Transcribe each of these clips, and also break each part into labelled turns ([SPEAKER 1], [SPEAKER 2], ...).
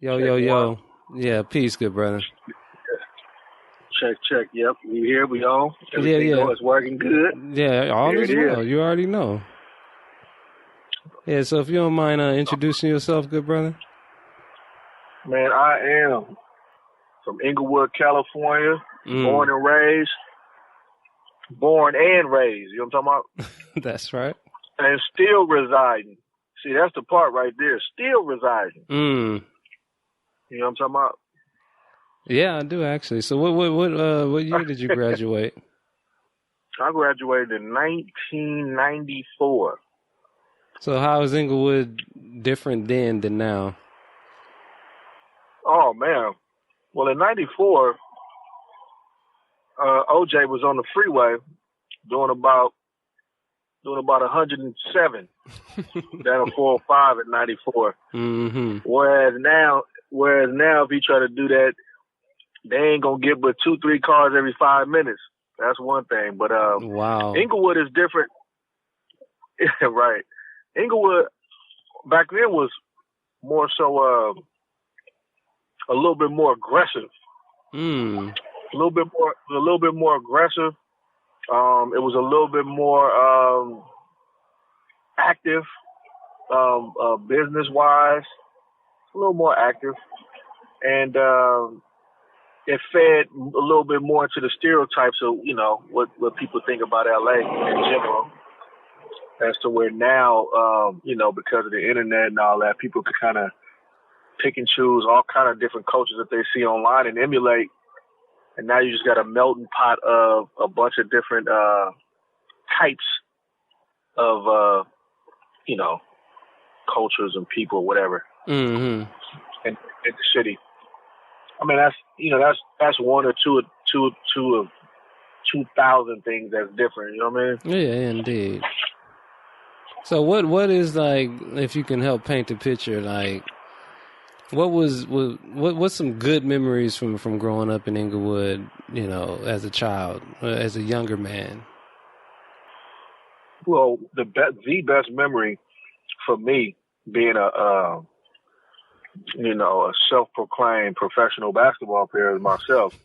[SPEAKER 1] Yo,
[SPEAKER 2] Check
[SPEAKER 1] yo,
[SPEAKER 2] one.
[SPEAKER 1] yo. Yeah, peace, good brother.
[SPEAKER 2] Check, check. Yep, we here. We on.
[SPEAKER 1] Yeah,
[SPEAKER 2] Everything
[SPEAKER 1] yeah.
[SPEAKER 2] going. It's working good.
[SPEAKER 1] Yeah, all
[SPEAKER 2] There it
[SPEAKER 1] is
[SPEAKER 2] is.
[SPEAKER 1] well. You already know. Yeah, so if you don't mind introducing yourself, good brother.
[SPEAKER 2] Man, I am from Inglewood, California.
[SPEAKER 1] Mm,
[SPEAKER 2] Born and raised. Born and raised. You know what I'm talking about?
[SPEAKER 1] that's right.
[SPEAKER 2] And still residing. See, that's the part right there. Still residing.
[SPEAKER 1] Mm.
[SPEAKER 2] You know what I'm talking about?
[SPEAKER 1] Yeah, I do actually. So what year did you graduate?
[SPEAKER 2] I graduated in 1994.
[SPEAKER 1] So how is Inglewood different then than now?
[SPEAKER 2] Oh, man. Well, in 94, OJ was on the freeway doing about 107 down a 405 at 94.
[SPEAKER 1] Mm-hmm.
[SPEAKER 2] Whereas now, if you try to do that, they ain't gonna get but 2-3 cars every 5 minutes. That's one thing. But
[SPEAKER 1] Wow.
[SPEAKER 2] Inglewood is different, right? Inglewood back then was more so a little bit more aggressive.
[SPEAKER 1] Mm.
[SPEAKER 2] A little bit more aggressive. It was a little bit more active, business wise, a little more active, and it fed a little bit more into the stereotypes of what people think about LA in general. As to where now, because of the internet and all that, people could kind of pick and choose all kind of different cultures that they see online and emulate. And now you just got a melting pot of a bunch of different types of cultures and people, whatever,
[SPEAKER 1] Mm-hmm.
[SPEAKER 2] in the city. I mean, that's one or two of 2,000 things that's different. You know what I mean?
[SPEAKER 1] Yeah, indeed. So what is, like, if you can help paint the picture, like what's some good memories from growing up in Inglewood, as a child, as a younger man?
[SPEAKER 2] Well, the best memory for me, being a self-proclaimed professional basketball player myself,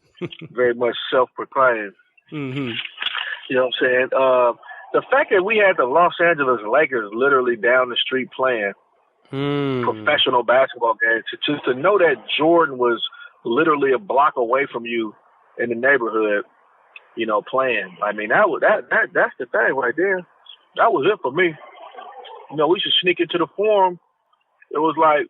[SPEAKER 2] very much self-proclaimed.
[SPEAKER 1] Mm-hmm.
[SPEAKER 2] You know what I'm saying? The fact that we had the Los Angeles Lakers literally down the street playing professional basketball games, to know that Jordan was literally a block away from you in the neighborhood, playing. I mean, that's the thing right there. That was it for me. We should sneak into the Forum. It was like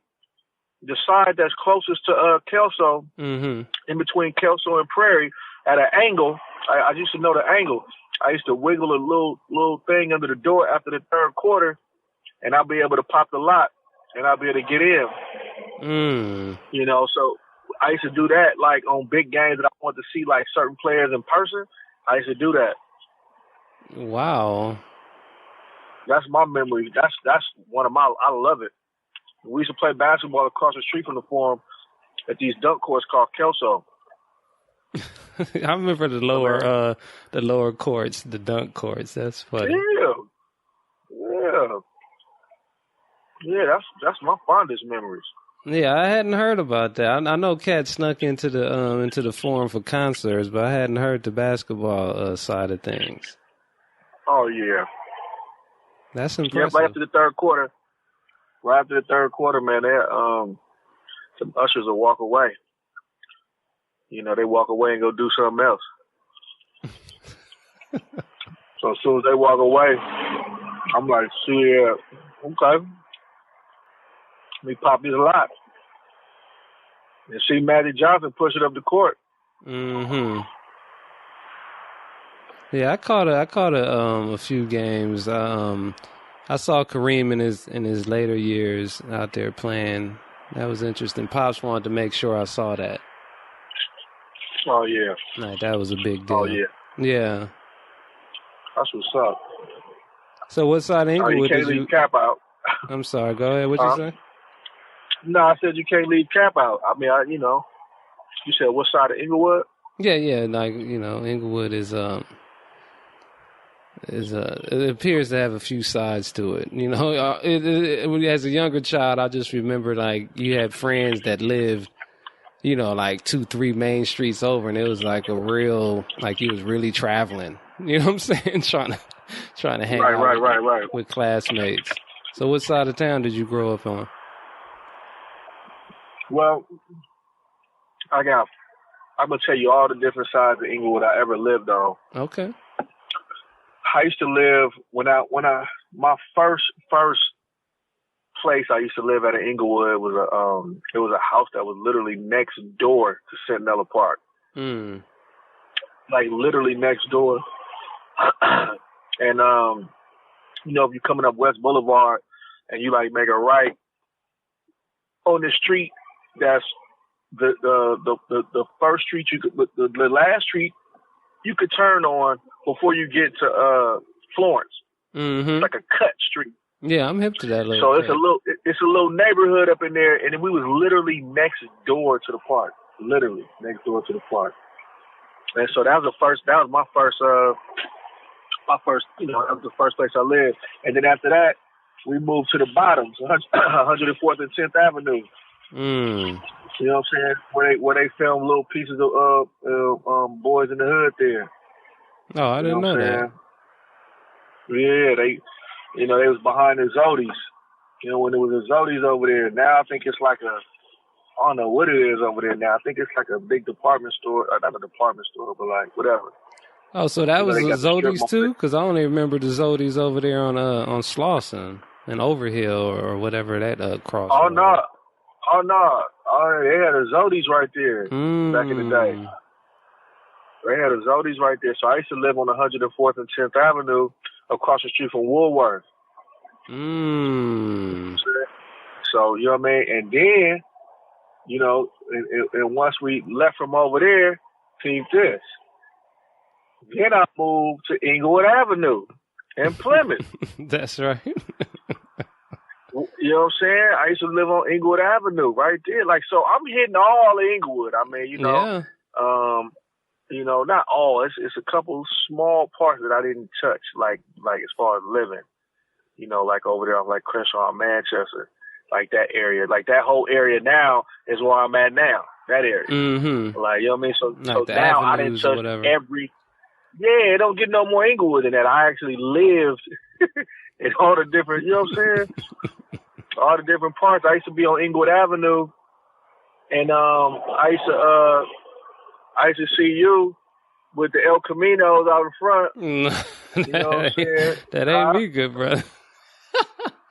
[SPEAKER 2] the side that's closest to Kelso,
[SPEAKER 1] Mm-hmm.
[SPEAKER 2] in between Kelso and Prairie, at an angle. I used to know the angle. I used to wiggle a little thing under the door after the third quarter, and I'll be able to pop the lock, and I'll be able to get in. So I used to do that, like on big games that I wanted to see, like certain players in person. I used to do that.
[SPEAKER 1] Wow.
[SPEAKER 2] That's my memory. That's one of my. I love it. We used to play basketball across the street from the Forum at these dunk courts called Kelso.
[SPEAKER 1] I remember the lower courts, the dunk courts. That's funny.
[SPEAKER 2] Yeah. That's my fondest memories.
[SPEAKER 1] Yeah, I hadn't heard about that. I know Cat snuck into the Forum for concerts, but I hadn't heard the basketball side of things.
[SPEAKER 2] Oh yeah,
[SPEAKER 1] that's
[SPEAKER 2] yeah.
[SPEAKER 1] impressive.
[SPEAKER 2] Right after the third quarter, man, some ushers will walk away. They walk away and go do something else. So as soon as they walk away, I'm like, yeah, okay. Let me pop these a lot. And see Magic Johnson push it up the court.
[SPEAKER 1] Mm-hmm. Yeah, I caught a few games. I saw Kareem in his later years out there playing. That was interesting. Pops wanted to make sure I saw that.
[SPEAKER 2] Oh yeah.
[SPEAKER 1] Like, that was a big deal.
[SPEAKER 2] Oh yeah.
[SPEAKER 1] Yeah.
[SPEAKER 2] That's what's up.
[SPEAKER 1] So what side of Inglewood
[SPEAKER 2] you can't leave Cap out.
[SPEAKER 1] I'm sorry, go ahead. What'd you say?
[SPEAKER 2] No, I said you can't leave Cap out. I mean, you said what side of Inglewood?
[SPEAKER 1] Yeah, like, Inglewood is it appears to have a few sides to it. You know, as a younger child, I just remember like you had friends that lived, you know, like 2-3 main streets over, and it was like a real, like you was really traveling. You know what I'm saying? trying to hang out with classmates. So, what side of town did you grow up on?
[SPEAKER 2] Well, I'm gonna tell you all the different sides of Inglewood I ever lived on.
[SPEAKER 1] Okay.
[SPEAKER 2] I used to live my first place I used to live at in Inglewood was it was a house that was literally next door to Centinela Park. Like literally next door. And you know, if you're coming up West Boulevard and you like make a right on the street, that's the first street you could, the last street you could turn on before you get to Florence. It's like a cut street.
[SPEAKER 1] Yeah, I'm hip to that.
[SPEAKER 2] So it's a little neighborhood up in there, and we was literally next door to the park. Literally next door to the park. And so that was my first, you know, that was the first place I lived. And then after that, we moved to the bottoms, 104th and 10th Avenue. You know what I'm saying? Where they film little pieces of Boys in the Hood there.
[SPEAKER 1] Oh, I didn't know that.
[SPEAKER 2] Yeah, they was behind the Zodies. You know, when there was a Zodies over there. Now I think it's like I don't know what it is over there now. I think it's like a big department store. Not a department store, but like whatever.
[SPEAKER 1] Oh, so that was the Zodies too? Because I only remember the Zodies over there on Slauson and Overhill or whatever that cross.
[SPEAKER 2] Oh no. They had a Zodies right there back in the day. They had a Zodies right there. So I used to live on 104th and 10th Avenue across the street from Woolworth. So, you know what I mean? And then, you know, and once we left from over there, keep this. Then I moved to Inglewood Avenue in Plymouth.
[SPEAKER 1] That's right.
[SPEAKER 2] You know what I'm saying? I used to live on Inglewood Avenue right there. Like, so I'm hitting all of Inglewood. I mean, you know, you know, not all. It's a couple small parts that I didn't touch, like as far as living. You know, like over there, like Crenshaw and Manchester, like that area. Like that whole area now is where I'm at now, that area. Like, you know what I mean? So now I didn't touch every... Yeah, it don't get no more Inglewood than that. I actually lived in all the different, you know what I'm saying? All the different parts. I used to be on Inglewood Avenue, and I used to see you with the El Caminos out in front. You know what I'm saying?
[SPEAKER 1] That ain't me, good brother.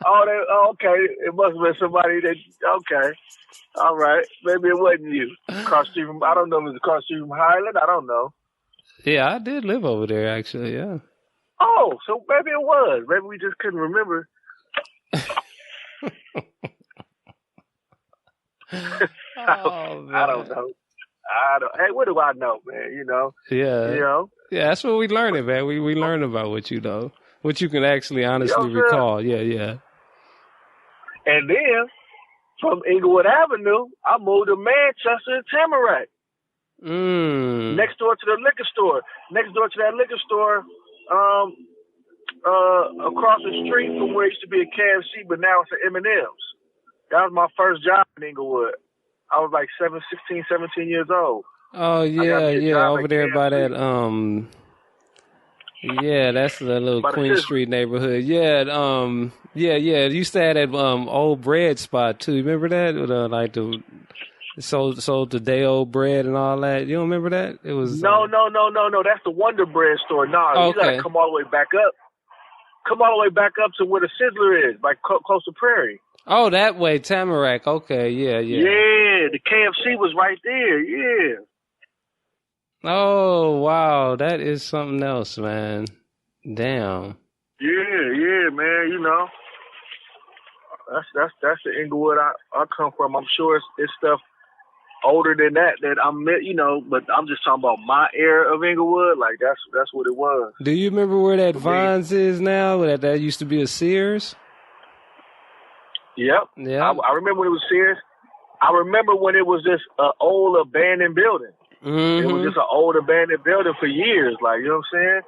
[SPEAKER 2] Okay. It must have been somebody that. Okay, all right. Maybe it wasn't you. Across the street from, I don't know if it was across the street from Highland. I don't know.
[SPEAKER 1] Yeah, I did live over there actually. Yeah.
[SPEAKER 2] Oh, so maybe it was. Maybe we just couldn't remember. I don't know. Hey, what do I know, man? You know.
[SPEAKER 1] Yeah.
[SPEAKER 2] You know.
[SPEAKER 1] Yeah, that's what we learning, man. We learn about what you know, what you can actually honestly recall. Yeah.
[SPEAKER 2] And then from Inglewood Avenue, I moved to Manchester and Tamarack. Next door to the liquor store. Next door to that liquor store, across the street from where it used to be a KFC, but now it's an M&M's. That was my first job in Inglewood. I was like 16, 17 years old.
[SPEAKER 1] Oh, yeah, over there KFC. By that, yeah, that's the little by Queen Street neighborhood. Yeah, it used to have that, old bread spot, too. You remember that? Like the... sold the day old bread and all that. You don't remember that? It was
[SPEAKER 2] no. That's the Wonder Bread store. No, you gotta come all the way back up. Come all the way back up to where the Sizzler is, like close to Prairie.
[SPEAKER 1] Oh, that way, Tamarack. Okay, yeah.
[SPEAKER 2] Yeah, the KFC was right there. Yeah.
[SPEAKER 1] Oh wow, that is something else, man. Damn.
[SPEAKER 2] Yeah, man. You know, that's the Inglewood I come from. I'm sure it's stuff older than that I'm, you know, but I'm just talking about my era of Inglewood. Like that's what it was.
[SPEAKER 1] Do you remember where that Vines is now? That used to be a Sears.
[SPEAKER 2] Yep. Yeah. I remember when it was Sears. I remember when it was just an old abandoned building. It was just an old abandoned building for years. Like, you know what I'm saying?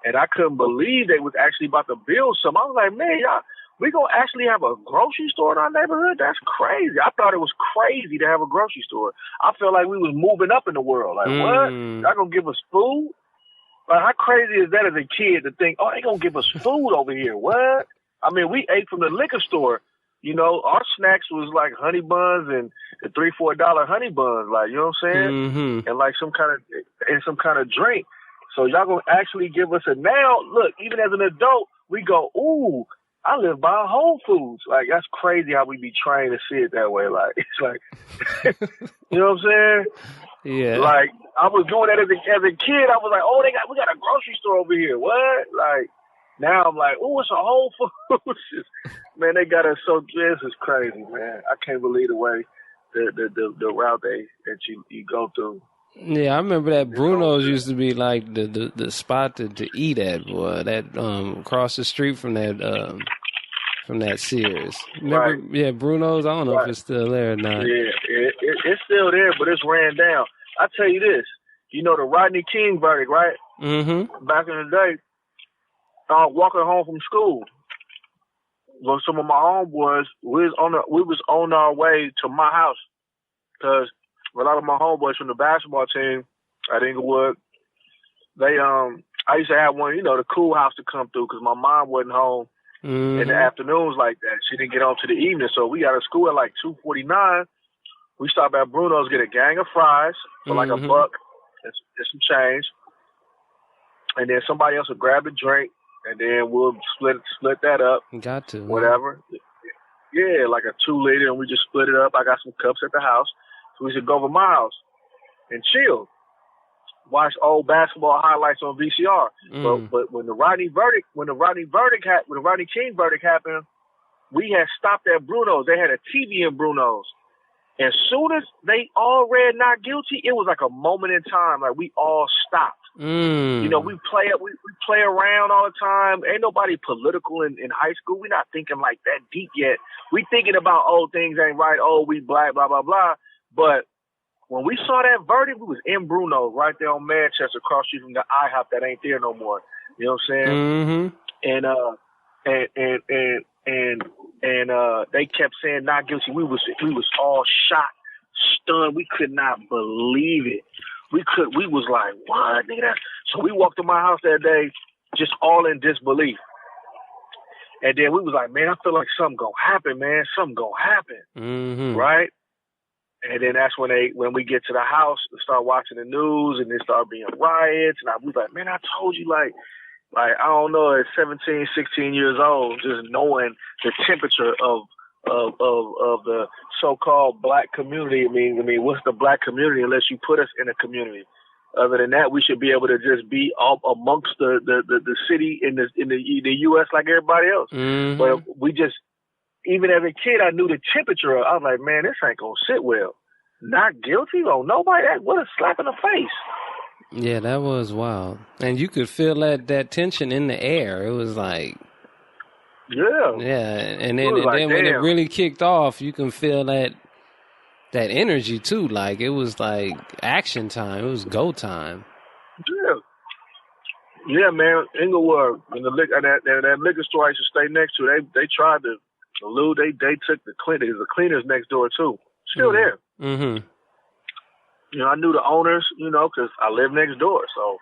[SPEAKER 2] and I couldn't believe they was actually about to build some. I was like, man, y'all, we gonna actually have a grocery store in our neighborhood? That's crazy. I thought it was crazy to have a grocery store. I felt like we was moving up in the world. Like, what? Y'all gonna give us food? Like, how crazy is that as a kid to think, oh, they gonna give us food over here? What? I mean, we ate from the liquor store. You know, our snacks was like honey buns and the $3-4 honey buns, like, you know what I'm saying?
[SPEAKER 1] Mm-hmm.
[SPEAKER 2] And like some kind of drink. So y'all gonna actually give us a now? Look, even as an adult, we go, ooh, I live by Whole Foods. Like, that's crazy how we be trained to see it that way. Like, it's like, you know what I'm saying?
[SPEAKER 1] Yeah.
[SPEAKER 2] Like, I was doing that as a kid. I was like, oh, we got a grocery store over here. What? Like, now I'm like, oh, it's a Whole Foods. Man, they got us so, this is crazy, man. I can't believe the way the route that you go through.
[SPEAKER 1] Yeah, I remember that Bruno's used to be like the spot to eat at, boy. That across the street from that Sears. Remember?
[SPEAKER 2] Right.
[SPEAKER 1] Yeah, Bruno's. I don't know if it's still there or not.
[SPEAKER 2] Yeah, it's still there, but it's ran down. I tell you this, you know the Rodney King verdict, right?
[SPEAKER 1] Mm-hmm.
[SPEAKER 2] Back in the day, walking home from school, well, some of my homeboys, we was on our way to my house because a lot of my homeboys from the basketball team at Inglewood, I used to have one, you know, the cool house to come through because my mom wasn't home in the afternoons like that. She didn't get home to the evening, so we got to school at like 2:49. We stopped at Bruno's, get a gang of fries for like $1 and some change, and then somebody else would grab a drink, and then we'll split that up.
[SPEAKER 1] Got to.
[SPEAKER 2] Whatever. Yeah, like a 2-liter, and we just split it up. I got some cups at the house, so we should go over my house and chill, watch old basketball highlights on VCR. But when the Rodney King verdict happened, we had stopped at Bruno's. They had a TV in Bruno's. As soon as they all read not guilty, it was like a moment in time. Like, we all stopped. You know, we play around all the time. Ain't nobody political in high school. We're not thinking like that deep yet. We thinking about, oh, things ain't right. Oh, we black, blah, blah, blah. But when we saw that verdict, we was in Bruno, right there on Manchester, across the street from the IHOP that ain't there no more. You know what I'm saying? And they kept saying not guilty. We was all shocked, stunned. We could not believe it. We was like, what, nigga? So we walked to my house that day, just all in disbelief. And then we was like, man, I feel like something gonna happen, man. Something gonna happen, right? And then that's when we get to the house and start watching the news, and there start being riots. And I was like, man, I told you, like I don't know, at 17, 16 years old, just knowing the temperature of the so-called black community. I mean, what's the black community unless you put us in a community? Other than that, we should be able to just be up amongst the city in the U.S. like everybody else. But we just, even as a kid, I knew the temperature. I was like, man, this ain't gonna sit well. Not guilty? Oh, nobody. What a slap in the face.
[SPEAKER 1] Yeah, that was wild. And you could feel that tension in the air. It was like, yeah. And then when it really kicked off, you can feel that energy too. Like, it was like action time. It was go time.
[SPEAKER 2] Yeah, man. Inglewood and that liquor store I used to stay next to. They tried to elude. They took the cleaners next door too. Still there. You know, I knew the owners, you know, because I live next door. So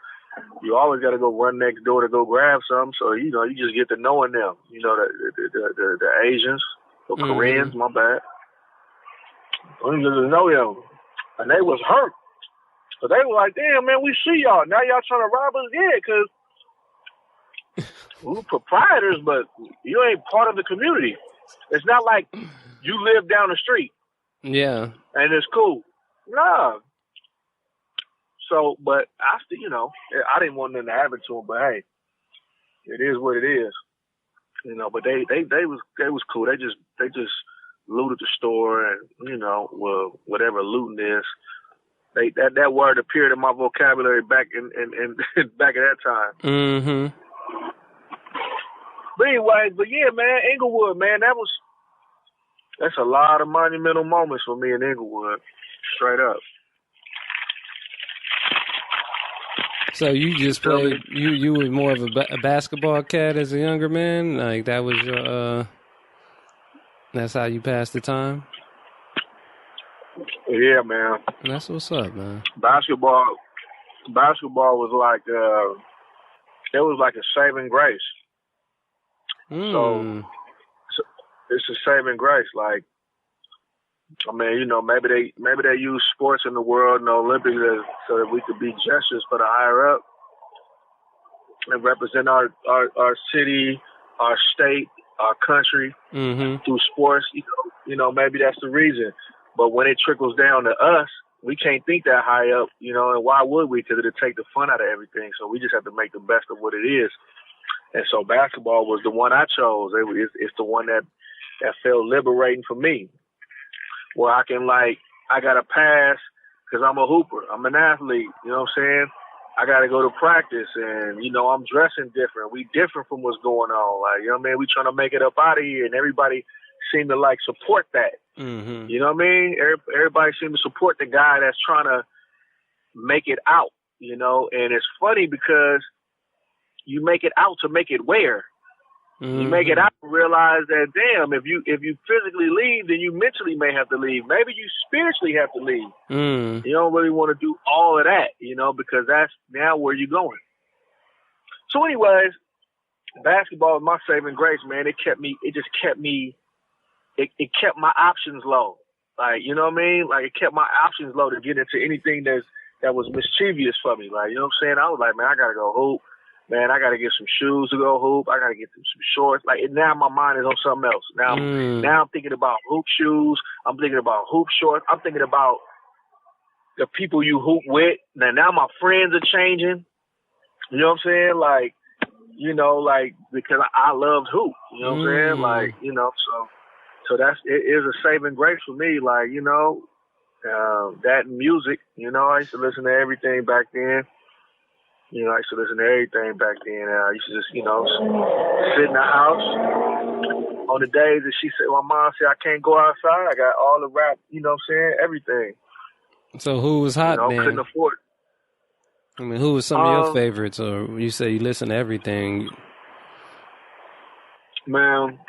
[SPEAKER 2] you always got to go run next door to go grab some. So, you know, you just get to knowing them. You know, the Asians, or Koreans, my bad. You just know them. And they was hurt. So they were like, damn, man, we see y'all. Now y'all trying to rob us? Yeah, because we're proprietors, but you ain't part of the community. It's not like you live down the street.
[SPEAKER 1] Yeah.
[SPEAKER 2] And it's cool. Nah. So, but I still, you know, I didn't want nothing to happen to them, but hey, it is what it is. You know, but they was cool. They just looted the store, and, you know, well, whatever looting is. That word appeared in my vocabulary back in back at that time. But anyway, yeah, man, Inglewood, man, that's a lot of monumental moments for me in Inglewood, straight up.
[SPEAKER 1] So you just played. You were more of a basketball cat as a younger man. Like that was your. That's how you passed the time.
[SPEAKER 2] Yeah, man.
[SPEAKER 1] That's what's up, man.
[SPEAKER 2] Basketball was like it was like a saving grace. So it's a saving grace. Like, I mean, you know, maybe they use sports in the world and the Olympics so that we could be gestures for the higher up and represent our city, our state, our country through sports. You know, maybe that's the reason. But when it trickles down to us, we can't think that high up, you know, and why would we? Because it'll take the fun out of everything. So we just have to make the best of what it is. And so basketball was the one I chose. It's the one that felt liberating for me. Where I can, like, I got to pass because I'm a hooper. I'm an athlete, you know what I'm saying? I got to go to practice and, you know, I'm dressing different. We different from what's going on. Like, you know what I mean? We trying to make it up out of here and everybody seem to, like, support that. You know what I mean? Everybody seem to support the guy that's trying to make it out, you know? And it's funny because you make it out to make it where? You make it out and realize that, damn, if you physically leave, then you mentally may have to leave. Maybe you spiritually have to leave. You don't really want to do all of that, you know, because that's now where you're going. So anyways, basketball was my saving grace, man. It kept my options low. Like, you know what I mean? Like, it kept my options low to get into anything that was mischievous for me. Like, you know what I'm saying? I was like, man, I got to go hoop. Man, I got to get some shoes to go hoop. I got to get some shorts. Like, now my mind is on something else. Now I'm thinking about hoop shoes. I'm thinking about hoop shorts. I'm thinking about the people you hoop with. Now my friends are changing. You know what I'm saying? Like, you know, like, because I loved hoop. You know what I'm saying? Like, you know, so it is a saving grace for me. Like, you know, that and music. You know, I used to listen to everything back then. You know, I used to listen to everything back then. I used to just, you know, sit in the house on the days that my mom said, I can't go outside. I got all the rap, you know what I'm saying? Everything.
[SPEAKER 1] So who was hot, man?
[SPEAKER 2] Couldn't afford it.
[SPEAKER 1] I mean, who was some of your favorites? Or you say you listen to everything.
[SPEAKER 2] Man,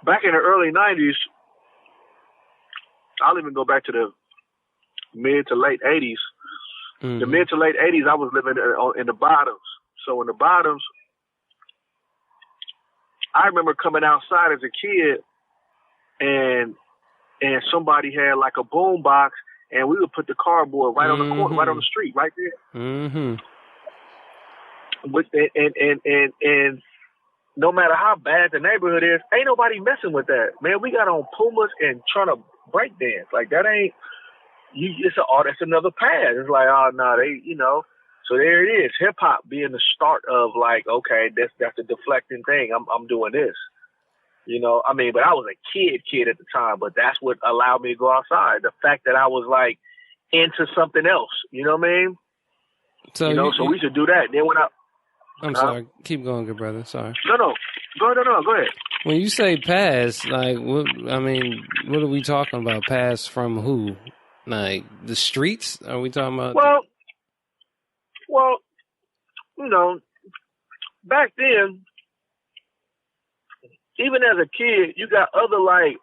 [SPEAKER 2] back in the early 90s, I'll even go back to the mid to late 80s. The mid to late 80s, I was living in the bottoms. So in the bottoms, I remember coming outside as a kid and somebody had like a boom box and we would put the cardboard right on the corner, right on the street, right there. And no matter how bad the neighborhood is, ain't nobody messing with that. Man, we got on Pumas and trying to break dance. Like, that ain't, that's another path. It's like, oh, no, they, you know. So there it is. Hip hop being the start of, like, okay, that's a deflecting thing. I'm doing this. You know, I mean, but I was a kid at the time, but that's what allowed me to go outside. The fact that I was, like, into something else. You know what I mean? So, you know, so we should do that. Then when
[SPEAKER 1] I'm sorry. Keep going, good brother. Sorry.
[SPEAKER 2] No. Go ahead.
[SPEAKER 1] When you say pass, like, what are we talking about? Pass from who? Like, the streets? Are we talking about?
[SPEAKER 2] Well, you know, back then, even as a kid, you got other, like,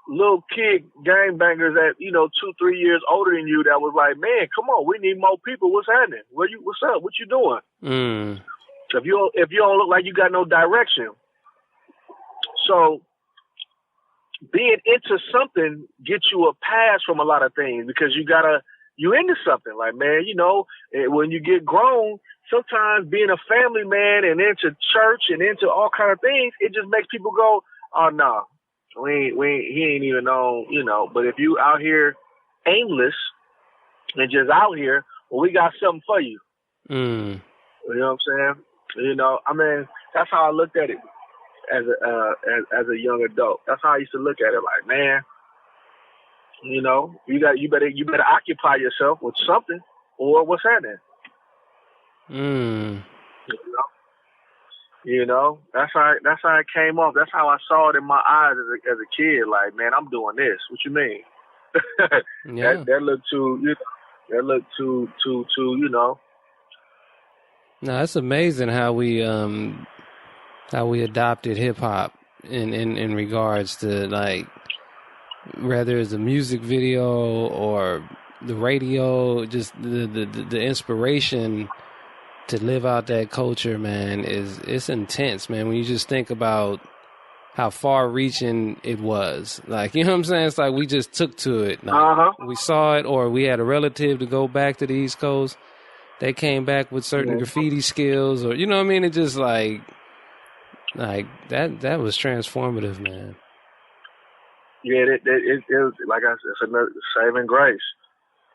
[SPEAKER 2] little kid gangbangers that, you know, 2-3 years older than you that was like, man, come on, we need more people. What's happening? What's up? What you doing? If you don't look like you got no direction. So being into something gets you a pass from a lot of things because you into something. Like, man, you know, when you get grown, sometimes being a family man and into church and into all kind of things, it just makes people go, oh, no, he ain't even on, you know. But if you out here aimless and just out here, well, we got something for you. You know what I'm saying? You know, I mean, that's how I looked at it as a young adult. That's how I used to look at it. Like, man, you know, you better occupy yourself with something, or what's happening. You know, that's how it came off. That's how I saw it in my eyes as a kid. Like, man, I'm doing this. What you mean?
[SPEAKER 1] Yeah.
[SPEAKER 2] That looked too, you know, That look to you know.
[SPEAKER 1] No, it's amazing how we adopted hip hop in regards to like whether it's a music video or the radio, just the inspiration to live out that culture, man, it's intense, man. When you just think about how far reaching it was, like, you know what I'm saying? It's like we just took to it. Like, we saw it, or we had a relative to go back to the East Coast. They came back with certain graffiti skills, or, you know what I mean? It just like that was transformative, man.
[SPEAKER 2] Yeah, it was, like I said, it's another saving grace.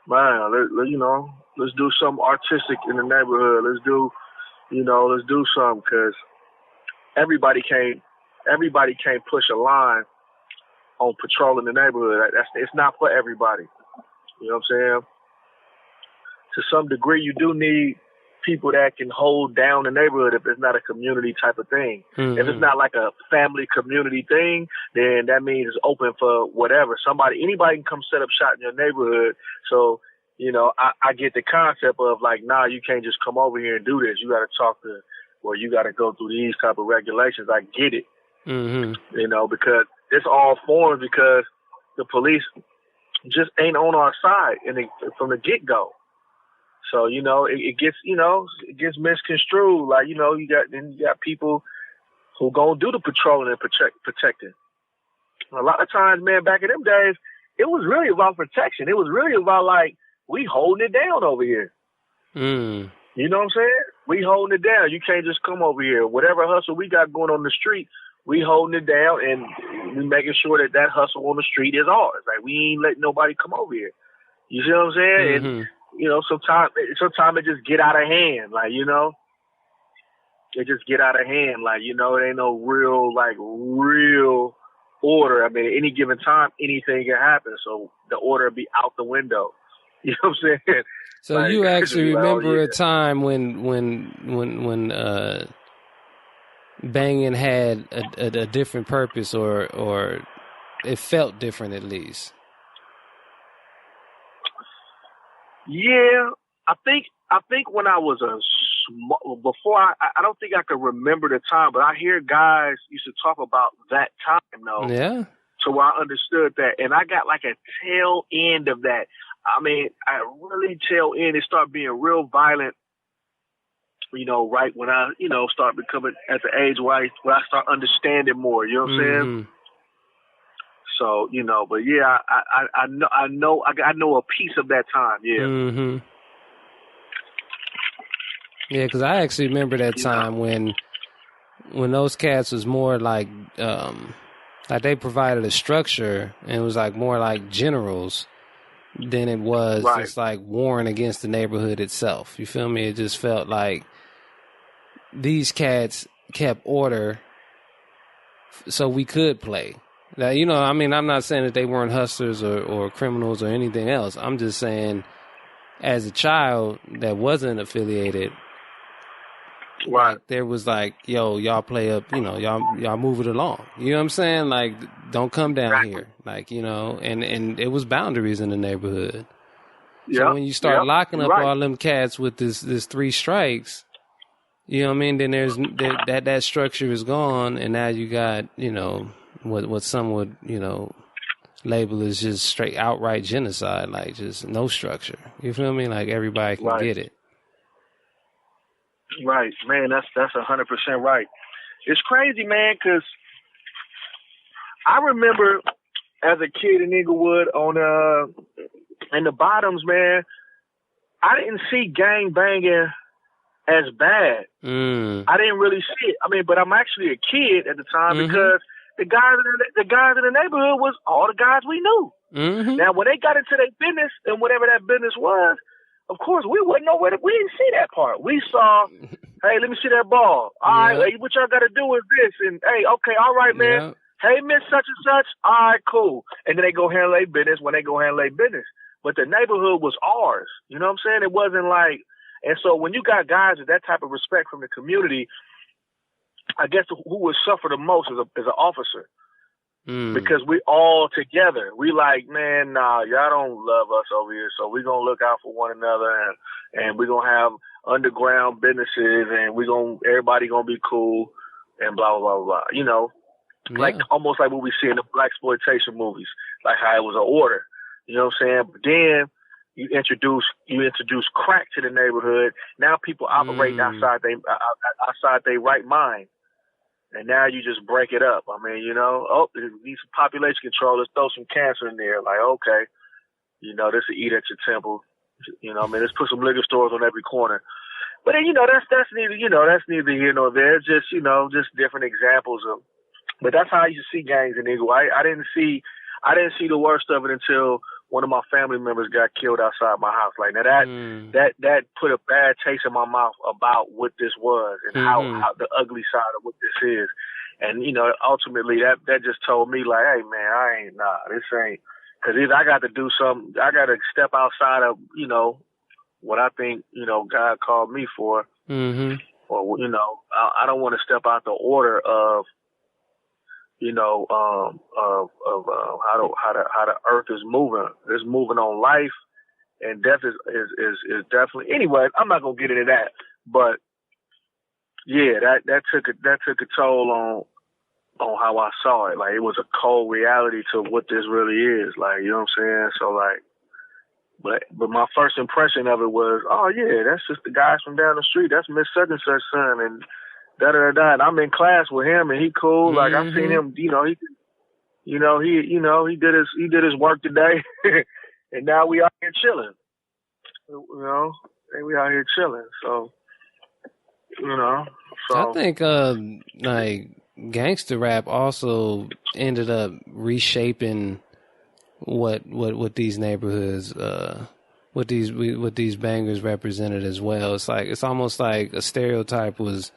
[SPEAKER 2] Man, you know, let's do something artistic in the neighborhood. Let's do something, because everybody can't push a line on patrolling the neighborhood. It's not for everybody. You know what I'm saying? To some degree, you do need people that can hold down the neighborhood if it's not a community type of thing. If it's not like a family community thing, then that means it's open for whatever. Anybody can come set up shop in your neighborhood. So, you know, I get the concept of like, nah, you can't just come over here and do this. You got to talk to, or you got to go through these type of regulations. I get it. You know, because it's all formed because the police just ain't on our side from the get-go. So, you know, it gets misconstrued. Like, you know, you got people who gonna do the patrolling and protecting. A lot of times, man, back in them days, it was really about protection. It was really about like, we holding it down over here. You know what I'm saying? We holding it down. You can't just come over here. Whatever hustle we got going on the street, we holding it down, and we making sure that hustle on the street is ours. Like, we ain't letting nobody come over here. You see what I'm saying? And, you know, sometimes it just get out of hand. Like, you know, it just get out of hand. Like, you know, it ain't no real order. I mean, at any given time, anything can happen. So the order be out the window. You know what I'm saying?
[SPEAKER 1] So like, you actually remember a time when banging had a different purpose, or it felt different at least.
[SPEAKER 2] Yeah, I think when I was before I don't think I could remember the time, but I hear guys used to talk about that time though.
[SPEAKER 1] Yeah.
[SPEAKER 2] So I understood that, and I got like a tail end of that. I mean, I really tail end. It started being real violent. You know, right when I, you know, start becoming at the age where I start understanding more. You know what I'm saying? So, you know, but yeah, I know a piece of that time. Yeah.
[SPEAKER 1] Yeah, because I actually remember that time when those cats was more like they provided a structure, and it was like more like generals than it was just like warring against the neighborhood itself. You feel me? It just felt like these cats kept order so we could play. Now, you know, I mean, I'm not saying that they weren't hustlers or criminals or anything else. I'm just saying, as a child that wasn't affiliated, like, there was like, yo, y'all play up, you know, y'all move it along. You know what I'm saying? Like, don't come down here. Like, you know, and it was boundaries in the neighborhood. So when you start locking up all them cats with this 3 strikes, you know what I mean? Then there's that structure is gone, and now you got, you know, what some would, you know, label as just straight outright genocide, like just no structure. You feel me? Like, everybody can get it.
[SPEAKER 2] Right, man. That's 100% right. It's crazy, man, because I remember as a kid in Inglewood in the bottoms, man, I didn't see gang banging as bad. I didn't really see it. I mean, but I'm actually a kid at the time because the guys in the neighborhood was all the guys we knew. Now, when they got into their business and whatever that business was, of course, we wouldn't know we didn't see that part. We saw, hey, let me see that ball. All right, hey, what y'all got to do is this. And, hey, okay, all right, man. Hey, miss such and such. All right, cool. And then they go handle their business when they go handle their business. But the neighborhood was ours. You know what I'm saying? It wasn't like, and so when you got guys with that type of respect from the community, I guess who would suffer the most is an officer. because we all together. We like, man, nah, y'all don't love us over here, so we gonna look out for one another, and we gonna have underground businesses, and everybody gonna be cool, and blah blah blah blah. You know, like almost like what we see in the blaxploitation movies, like how it was an order. You know what I'm saying? But then you introduce crack to the neighborhood. Now people operate outside they right mind. And now you just break it up. I mean, you know, it needs some population control. Let's throw some cancer in there. Like, okay, you know, this will eat at your temple. You know, I mean, let's put some liquor stores on every corner. But then, you know, that's neither here nor there. Just, you know, just different examples of. But that's how I used to see gangs in Inglewood. I didn't see the worst of it until one of my family members got killed outside my house. Like, now that put a bad taste in my mouth about what this was and how the ugly side of what this is. And, you know, ultimately that just told me, like, hey man, this ain't, cause either I got to do something, I got to step outside of, you know, what I think, you know, God called me for, or, you know, I don't want to step out the order of, you know, how the earth is moving. It's moving on life, and death is definitely. Anyway, I'm not gonna get into that, but yeah, that took a toll on how I saw it. Like, it was a cold reality to what this really is. Like, you know what I'm saying? So like, but my first impression of it was, oh yeah, that's just the guys from down the street. That's Miss Such and Such son, and da da da. And I'm in class with him, and he cool. Like, I've seen him. You know, he did his work today, and now we out here chilling. You know, and we out here chilling. So, you know,
[SPEAKER 1] I think like gangster rap also ended up reshaping what these neighborhoods, what these bangers represented as well. It's like, it's almost like a stereotype was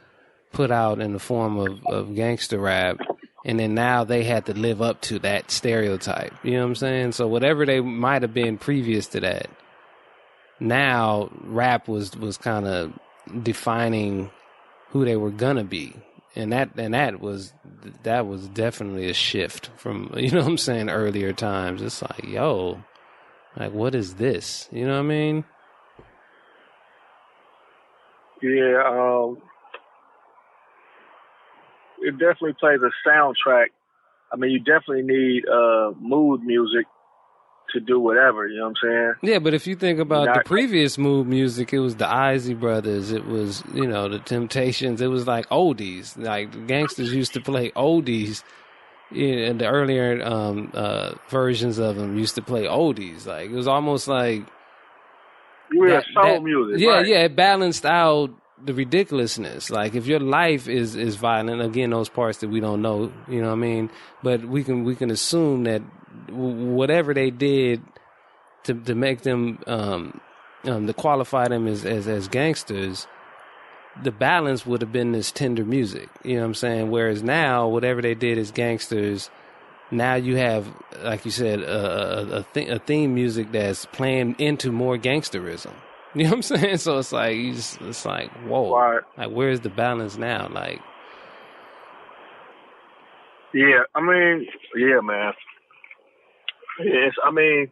[SPEAKER 1] put out in the form of gangster rap, and then now they had to live up to that stereotype. You know what I'm saying? So whatever they might have been previous to that, now rap was kind of defining who they were gonna be. And that was definitely a shift from, you know what I'm saying, earlier times. It's like, yo, like, what is this? You know what I mean?
[SPEAKER 2] Yeah, it definitely plays a soundtrack. I mean, you definitely need mood music to do whatever, you know what I'm saying?
[SPEAKER 1] Yeah, but if you think about the previous mood music, it was the Osaze Brothers, it was, you know, the Temptations, it was like oldies. Like, the gangsters used to play oldies, and the earlier versions of them used to play oldies. Like, it was almost like
[SPEAKER 2] soul music.
[SPEAKER 1] Yeah,
[SPEAKER 2] right.
[SPEAKER 1] Yeah, it balanced out the ridiculousness. Like, if your life is violent, again, those parts that we don't know, you know what I mean? But we can assume that whatever they did to make them to qualify them as gangsters, the balance would have been this tender music. You know what I'm saying? Whereas now, whatever they did as gangsters, now you have, like you said, a theme music that's playing into more gangsterism. You know what I'm saying? So it's like, whoa,
[SPEAKER 2] right.
[SPEAKER 1] Like, where's the balance now? Like,
[SPEAKER 2] yeah, I mean, yeah, man. It's, I mean,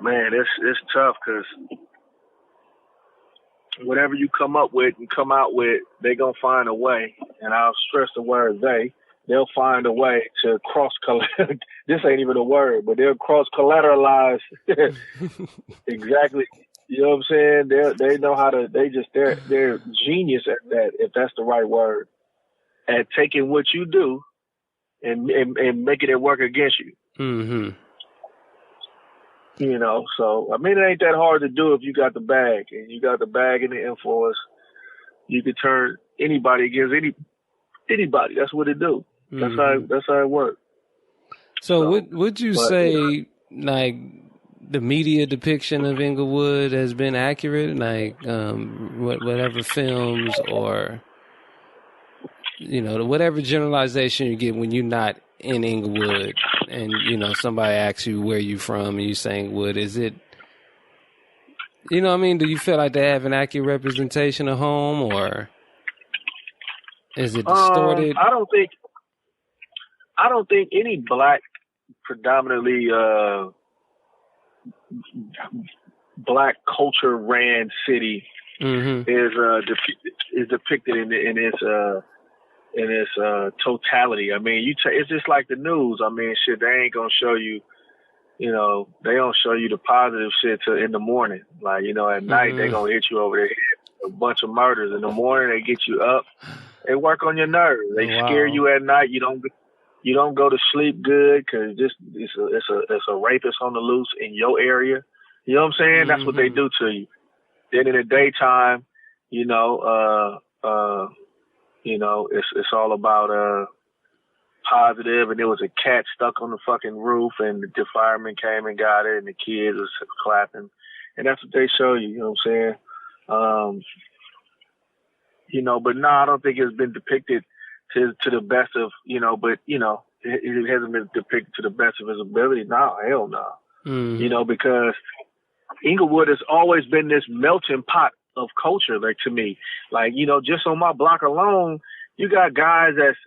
[SPEAKER 2] man, it's tough because whatever you come up with and come out with, they're going to find a way. And I'll stress the word they'll find a way to this ain't even a word, but they'll cross-collateralize exactly. You know what I'm saying? They know how to, they're genius at that, if that's the right word, at taking what you do and making it work against you.
[SPEAKER 1] Mm-hmm.
[SPEAKER 2] You know, so, I mean, it ain't that hard to do if you got the bag, and you got the bag and the influence. You can turn anybody against anybody. That's what it do.
[SPEAKER 1] Mm-hmm.
[SPEAKER 2] That's how it works.
[SPEAKER 1] So would you say, like, the media depiction of Inglewood has been accurate? Like, whatever films or, you know, whatever generalization you get when you're not in Inglewood, and, you know, somebody asks you where you from, and you say Inglewood, is it, you know what I mean? Do you feel like they have an accurate representation of home, or is it distorted?
[SPEAKER 2] I don't think. I don't think any black, predominantly black culture ran city is depicted in its totality. I mean, it's just like the news. I mean, shit, they ain't gonna show you. You know, they don't show you the positive shit till in the morning. Like, you know, at night they gonna hit you over the head with a bunch of murders. In the morning they get you up. They work on your nerves. They scare you at night. You don't go to sleep good because it's a rapist on the loose in your area. You know what I'm saying? That's what they do to you. Then in the daytime, you know, it's all about positive, and there was a cat stuck on the fucking roof, and the fireman came and got it, and the kids was clapping, and that's what they show you. You know what I'm saying? You know, but no, I don't think it's been depicted to the best of, you know, but you know, it hasn't been depicted to the best of his ability. No, hell no. You know, because Inglewood has always been this melting pot of culture, like, to me. Like, you know, just on my block alone, you got guys that's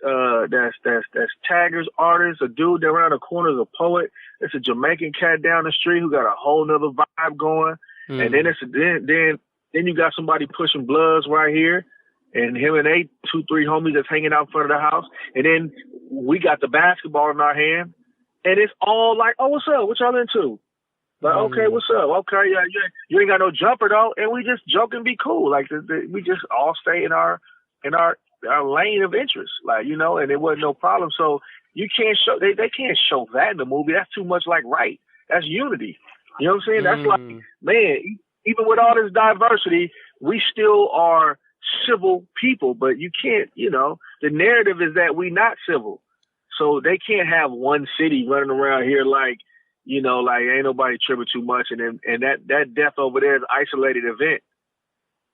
[SPEAKER 2] taggers, artists, a dude that around the corner is a poet. It's a Jamaican cat down the street who got a whole nother vibe going. And then you got somebody pushing bloods right here, and him and 2-3 homies that's hanging out in front of the house. And then we got the basketball in our hand, and it's all like, oh, what's up? What y'all into? Like, okay, what's up? Okay, yeah, you ain't got no jumper though, and we just joke and be cool. Like, we just all stay in our lane of interest, like, you know, and it wasn't no problem. So you can't show, they can't show that in the movie. That's too much like right. That's unity. You know what I'm saying? That's like, man, even with all this diversity, we still are civil people, but you can't, you know, the narrative is that we not civil. So they can't have one city running around here like, you know, like ain't nobody tripping too much. And that death over there is an isolated event.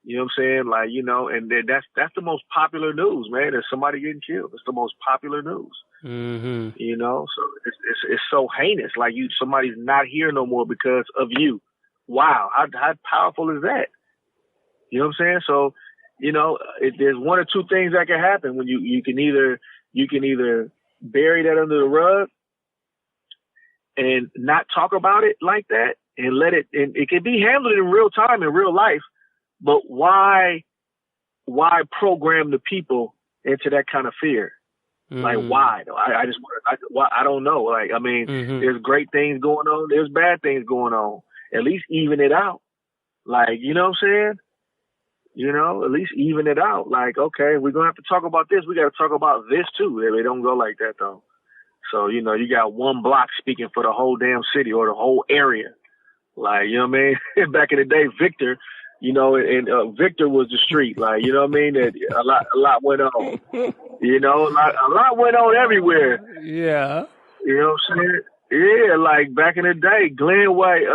[SPEAKER 2] You know what I'm saying? Like, you know, and then that's the most popular news, man. Is somebody getting killed. It's the most popular news. You know, so it's so heinous. Like, somebody's not here no more because of you. Wow, how powerful is that? You know what I'm saying? So, you know, there's one or two things that can happen when you can either bury that under the rug and not talk about it like that, and let it, and it can be handled in real time, in real life. But why program the people into that kind of fear? Like, why? I don't know. Like, I mean, there's great things going on. There's bad things going on. At least even it out. Like, you know what I'm saying? You know, at least even it out. Like, okay, we're going to have to talk about this. We got to talk about this too. They don't go like that though. So, you know, you got one block speaking for the whole damn city or the whole area. Like, you know what I mean? Back in the day, Victor, you know, and Victor was the street. Like, you know what I mean? That a lot went on. You know, a lot went on everywhere.
[SPEAKER 1] Yeah.
[SPEAKER 2] You know what I'm saying? Yeah, like back in the day, Glenway,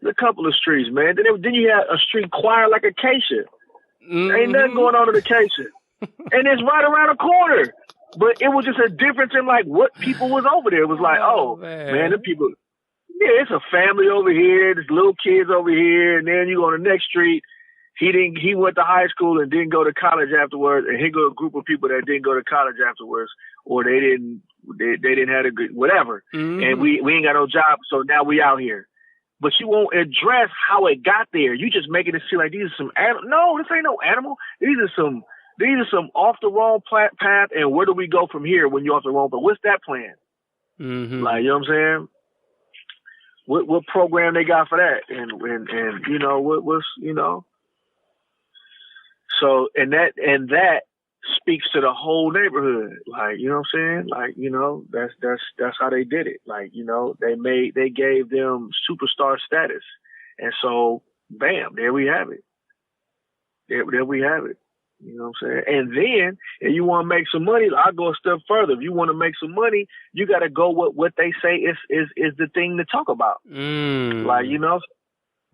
[SPEAKER 2] a couple of streets, man. Then you had a street choir like Acacia. Ain't nothing going on in Acacia. And it's right around the corner. But it was just a difference in like what people was over there. It was like, oh man, the people, yeah, it's a family over here, there's little kids over here, and then you go on the next street. He went to high school and didn't go to college afterwards, and he got a group of people that didn't go to college afterwards, or they didn't have a good whatever. And we ain't got no job, so now we out here. But you won't address how it got there. You just making it seem like these are some animal. No, this ain't no animal. These are some off the wrong path, and where do we go from here when you're off the wrong path? What's that plan? Like, you know what I'm saying? What program they got for that? And you know, what's, you know? So, and that speaks to the whole neighborhood. Like, you know what I'm saying? Like, you know, that's how they did it. Like, you know, they gave them superstar status. And so, bam, there we have it. There we have it. You know what I'm saying? And then, if you want to make some money, I'll go a step further. If you want to make some money, you got to go what they say is the thing to talk about. Like, you know,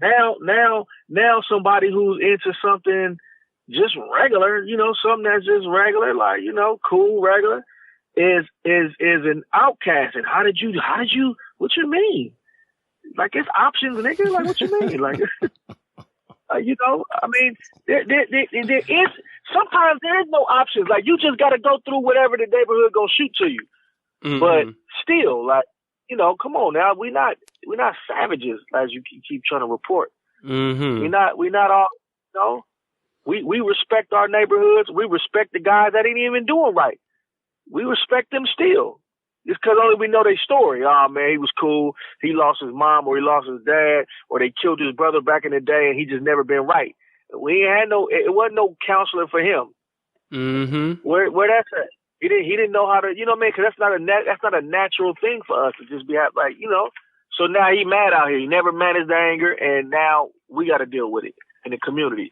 [SPEAKER 2] now somebody who's into something just regular, you know, something that's just regular, like, you know, cool, regular, is an outcast. And how did you, what you mean? Like, it's options, nigga. Like, what you mean? Like, you know, I mean, there is, sometimes there is no options. Like, you just got to go through whatever the neighborhood gonna shoot to you.
[SPEAKER 1] Mm-hmm.
[SPEAKER 2] But still, like, you know, come on now, we're not savages, as you keep trying to report.
[SPEAKER 1] Mm-hmm.
[SPEAKER 2] We're not all, you know. We respect our neighborhoods. We respect the guys that ain't even doing right. We respect them still. It's because only we know their story. Oh, man, he was cool. He lost his mom, or he lost his dad, or they killed his brother back in the day, and he just never been right. We ain't had it wasn't no counselor for him.
[SPEAKER 1] Mm-hmm.
[SPEAKER 2] Where that's at? He didn't know how to, you know what I mean? Because that's not a natural thing for us to just be like, you know. So now he mad out here. He never managed the anger, and now we got to deal with it in the community.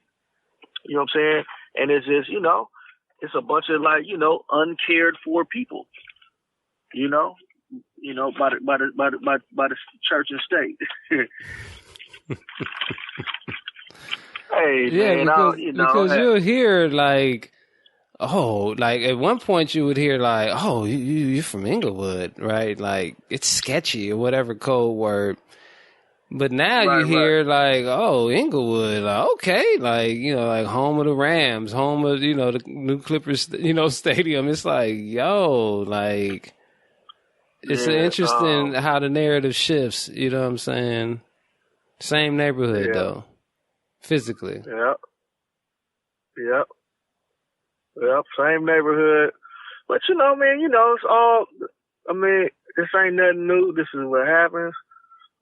[SPEAKER 2] You know what I'm saying? And it's just, you know, it's a bunch of, like, you know, uncared for people. You know, by the church and state. Hey,
[SPEAKER 1] yeah,
[SPEAKER 2] man,
[SPEAKER 1] because you'll hear like, oh, like at one point you would hear like, oh, you're from Inglewood, right? Like, it's sketchy or whatever code word. But now you hear like, oh, Inglewood, like, okay, like, you know, like home of the Rams, home of, you know, the new Clippers, you know, stadium. It's like, yo, like, it's interesting how the narrative shifts. You know what I'm saying? Same neighborhood though, physically.
[SPEAKER 2] Yep. Same neighborhood. But you know, man, you know, it's all. I mean, this ain't nothing new. This is what happens.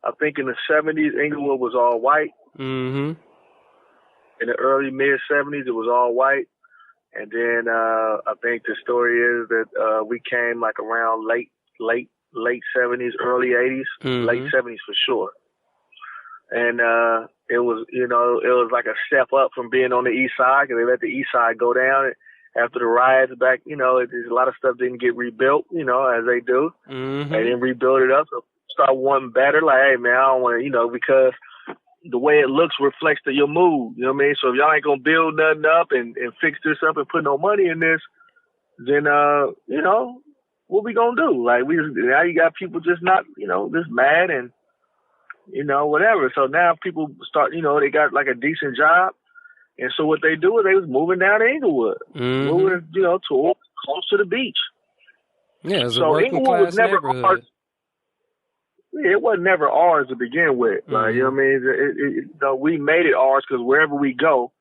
[SPEAKER 2] I think in the 70s, Inglewood was all white.
[SPEAKER 1] Mm-hmm.
[SPEAKER 2] In the early mid 70s, it was all white. And then I think the story is that we came like around late 70s, early 80s, late 70s for sure. And it was, you know, it was like a step up from being on the east side, because they let the east side go down after the riots back. You know, a lot of stuff didn't get rebuilt, you know, as they do.
[SPEAKER 1] Mm-hmm.
[SPEAKER 2] They didn't rebuild it up. So start wanting better. Like, hey, man, I don't want to, you know, because the way it looks reflects to your mood. You know what I mean? So if y'all ain't going to build nothing up and fix this up and put no money in this, then, you know, what we going to do? Like, now you got people just not, you know, just mad and, you know, whatever. So now people start, you know, they got like a decent job. And so what they do is they was moving down to Inglewood, moving, you know, close to the beach.
[SPEAKER 1] Yeah, it's a working class neighborhood.
[SPEAKER 2] Ours. Yeah, it wasn't never ours to begin with. Like, you know what I mean? You know, we made it ours because wherever we go,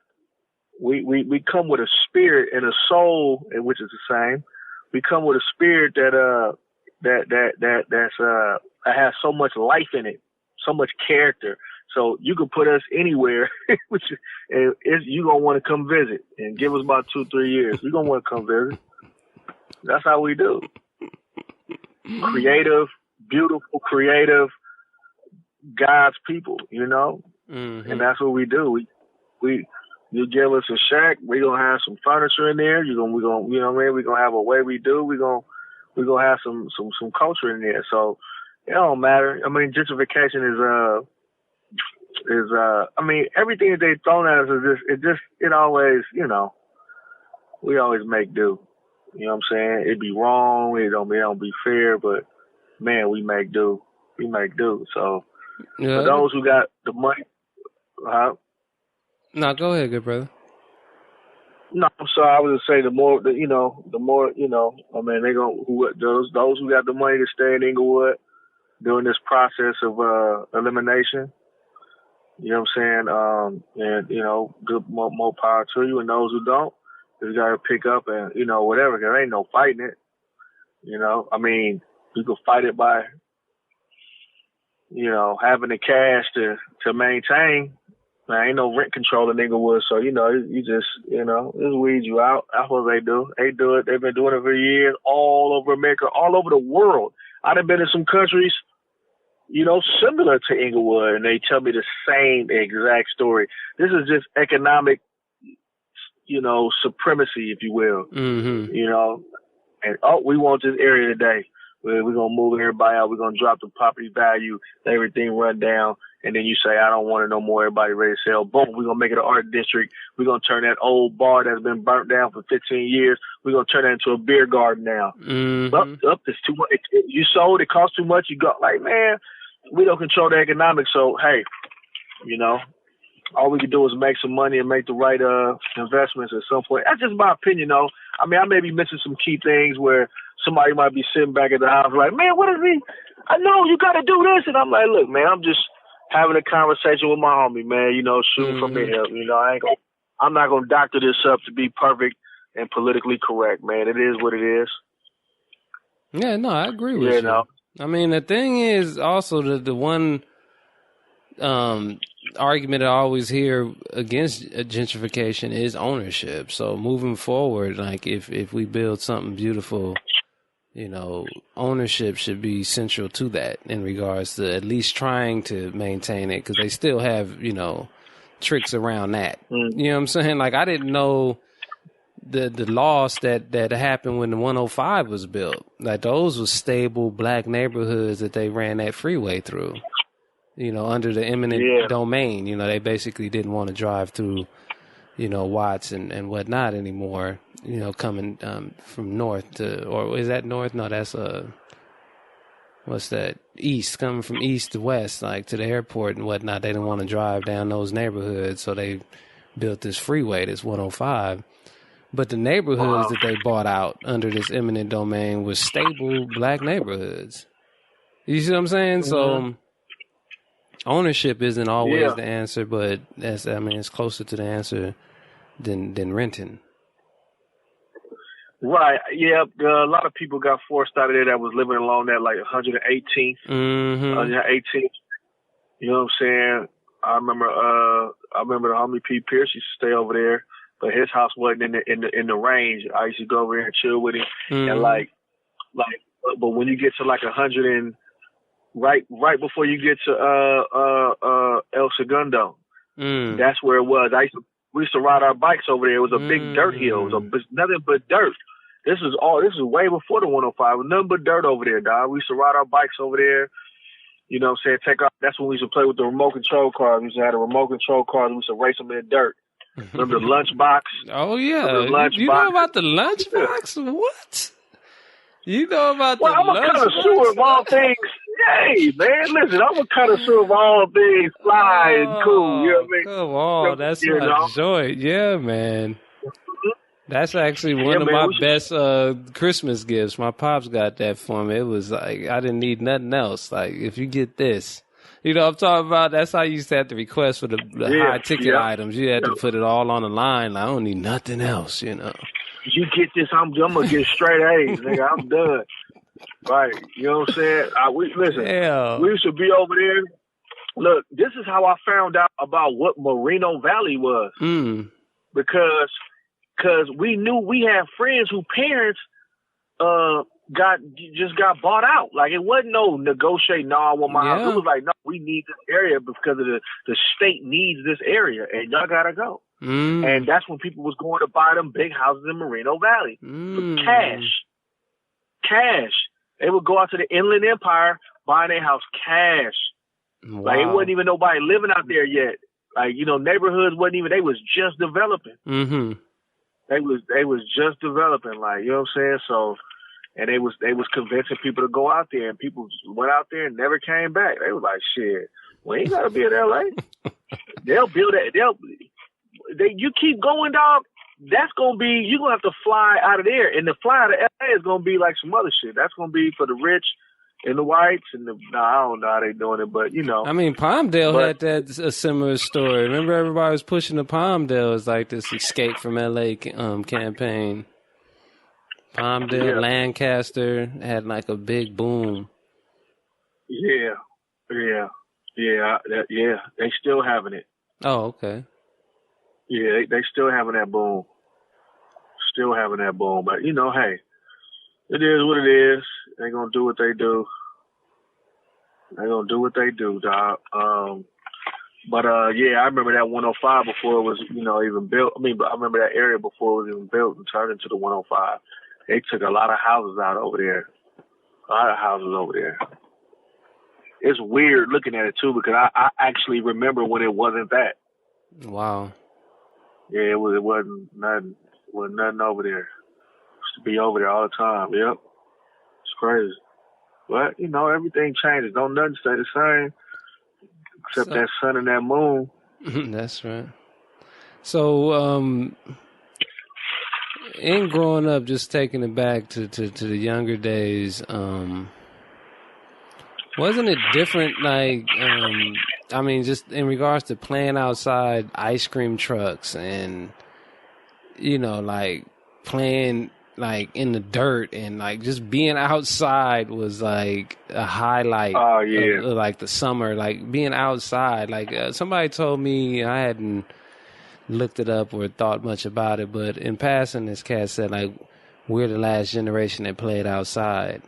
[SPEAKER 2] we come with a spirit and a soul, which is the same. We come with a spirit that has so much life in it, so much character. So you can put us anywhere, and you're going to want to come visit and give us about 2-3 years. You're going to want to come visit. That's how we do. Creative, beautiful, creative, God's people, you know? And that's what we do. You give us a shack, we're going to have some furniture in there. We're going, you know what I mean? We're going to have a way we do. We're going to have some culture in there. So it don't matter. I mean, gentrification is I mean, everything that they've thrown at us it always, you know, we always make do. You know what I'm saying? It'd be wrong. It don't be fair, but man, we make do. We make do. So for those who got the money,
[SPEAKER 1] No, go ahead, good brother.
[SPEAKER 2] No, I'm sorry. I was gonna say the more, you know, I mean, they those who got the money to stay in Inglewood during this process of elimination. You know what I'm saying? And you know, good more power to you. And those who don't, just gotta pick up and, you know, whatever. There ain't no fighting it. You know, I mean, you can fight it by, you know, having the cash to maintain. There ain't no rent control in Inglewood, so, you know, you just, you know, just weed you out. That's what they do. They do it. They've been doing it for years, all over America, all over the world. I've been in some countries, you know, similar to Inglewood, and they tell me the same exact story. This is just economic, you know, supremacy, if you will. You know, and we want this area today. We're going to move everybody out. We're going to drop the property value, everything run down. And then you say, I don't want it no more. Everybody ready to sell. Boom. We're going to make it an art district. We're going to turn that old bar that's been burnt down for 15 years. We're going to turn that into a beer garden now. It's too much. You sold, it cost too much. You got like, man, we don't control the economics. So, hey, you know, all we can do is make some money and make the right investments at some point. That's just my opinion, though. I mean, I may be missing some key things where somebody might be sitting back at the house like, man, what is he? I know you got to do this. And I'm like, look, man, I'm just having a conversation with my homie, man, shooting from the hip. I'm not going to doctor this up to be perfect and politically correct, man. It is what it is.
[SPEAKER 1] Yeah, no, I agree with you. I mean, the thing is also the one argument I always hear against gentrification is ownership. So moving forward, like if we build something beautiful, ownership should be central to that in regards to at least trying to maintain it, because they still have, tricks around that. You know what I'm saying? Like, I didn't know the loss that happened when the 105 was built. Like, those were stable black neighborhoods that they ran that freeway through, under the eminent domain. They basically didn't want to drive through, Watts and whatnot anymore, coming from north to, or is that north? No, that's what's that? East, coming from east to west, like to the airport and whatnot. They didn't want to drive down those neighborhoods, so they built this freeway, this 105. But the neighborhoods that they bought out under this eminent domain was stable black neighborhoods. You see what I'm saying? So ownership isn't always the answer, but it's closer to the answer than renting.
[SPEAKER 2] Right. Yeah. A lot of people got forced out of there that was living along that like 118th. 118th. You know what I'm saying? I remember the homie P. Pierce used to stay over there, but his house wasn't in the range. I used to go over there and chill with him, and but when you get to like 100 and right before you get to El Segundo, that's where it was. We used to ride our bikes over there. It was a big dirt hill. It was nothing but dirt. This is way before the 105. It was nothing but dirt over there, dog. We used to ride our bikes over there. You know what I'm saying? That's when we used to play with the remote control cars. We used to have the remote control cars. We used to race them in the dirt. Remember the lunchbox?
[SPEAKER 1] Oh, yeah. You know about the lunchbox? What? You know about the lunchbox?
[SPEAKER 2] Well, I'm a connoisseur of all things. Hey, man, listen, I'm a connoisseur of all things fly and cool. You know what I mean?
[SPEAKER 1] Come on. That's my joint. Yeah, man. That's actually one of my best Christmas gifts. My pops got that for me. It was like, I didn't need nothing else. Like, if you get this, I'm talking about, that's how you used to have to request for the high ticket items. You had to put it all on the line. Like, I don't need nothing else, You
[SPEAKER 2] get this, I'm going to get straight A's, nigga. I'm done. Right. You know what I'm saying? We used to be over there. Look, this is how I found out about what Moreno Valley was. Because we knew we had friends whose parents got bought out. Like, it wasn't no negotiate. No, I want my house. It was like, no, we need this area because of the state needs this area, and y'all gotta go. And that's when people was going to buy them big houses in Moreno Valley for cash. They would go out to the Inland Empire buying their house cash. Wow. Like, it wasn't even nobody living out there yet. Like, neighborhoods wasn't even. They was just developing. They was just developing, like, you know what I'm saying? So, and they was convincing people to go out there, and people went out there and never came back. They was like, shit, we ain't gotta be in LA. They'll build it. You keep going, dog. That's gonna be, you're gonna have to fly out of there, and the fly out of LA is gonna be like some other shit. That's gonna be for the rich and the whites, and I don't know how they doing it, but
[SPEAKER 1] I mean, Palmdale had a similar story. Remember, everybody was pushing the Palmdale as like this escape from LA campaign. Palmdale, Lancaster had like a big boom.
[SPEAKER 2] Yeah. They still having it.
[SPEAKER 1] Oh, okay.
[SPEAKER 2] Yeah, they still having that boom. But hey, it is what it is. They gonna do what they do. Dog. I remember that 105 before it was, even built. I mean, I remember that area before it was even built and turned into the 105. They took a lot of houses out over there. It's weird looking at it too, because I actually remember when it wasn't that.
[SPEAKER 1] Wow.
[SPEAKER 2] Yeah, it wasn't nothing. Wasn't nothing over there. Used to be over there all the time. Yep. It's crazy. But, everything changes. Don't nothing stay the same. Except that sun and that moon.
[SPEAKER 1] That's right. So, in growing up, just taking it back to the younger days, wasn't it different? Like, I mean, just in regards to playing outside, ice cream trucks, and like playing like in the dirt, and like just being outside was like a highlight.
[SPEAKER 2] Oh yeah,
[SPEAKER 1] of, like the summer, like being outside. Like somebody told me, I hadn't looked it up or thought much about it, but in passing, this cat said like we're the last generation that played outside.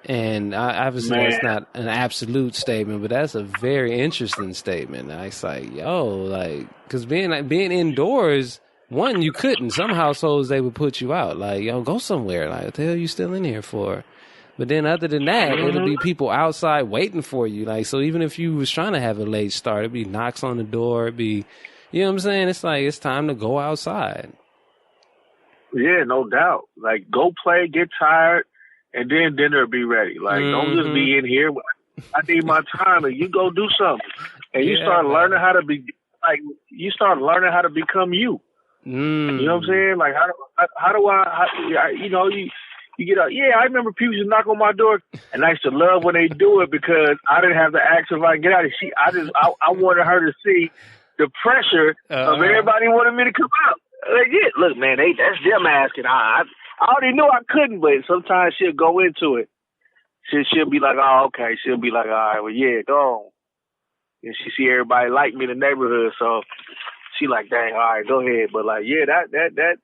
[SPEAKER 1] And obviously that's not an absolute statement, but that's a very interesting statement. It's like, yo, like, because being indoors, one, you couldn't. Some households, they would put you out. Like, yo, go somewhere. Like, what the hell are you still in here for? But then other than that, it'll be people outside waiting for you. Like, so even if you was trying to have a late start, it'd be knocks on the door. It'd be, you know what I'm saying? It's like, it's time to go outside.
[SPEAKER 2] Yeah, no doubt. Like, go play, get tired, and then dinner be ready. Like, don't just be in here. I need my time, and you go do something. And you start learning how to be, like, you start learning how to become you. You know what I'm saying? Like, how do I you get out. Yeah, I remember people used to knock on my door, and I used to love when they do it because I didn't have to ask if I could get out. I wanted her to see the pressure of everybody wanting me to come out. Like, yeah, look, man, that's them asking. I already knew I couldn't, but sometimes she'll go into it. She'll be like, oh, okay. She'll be like, all right, well, yeah, go on. And she see everybody like me in the neighborhood, so she like, dang, all right, go ahead. But like, yeah, that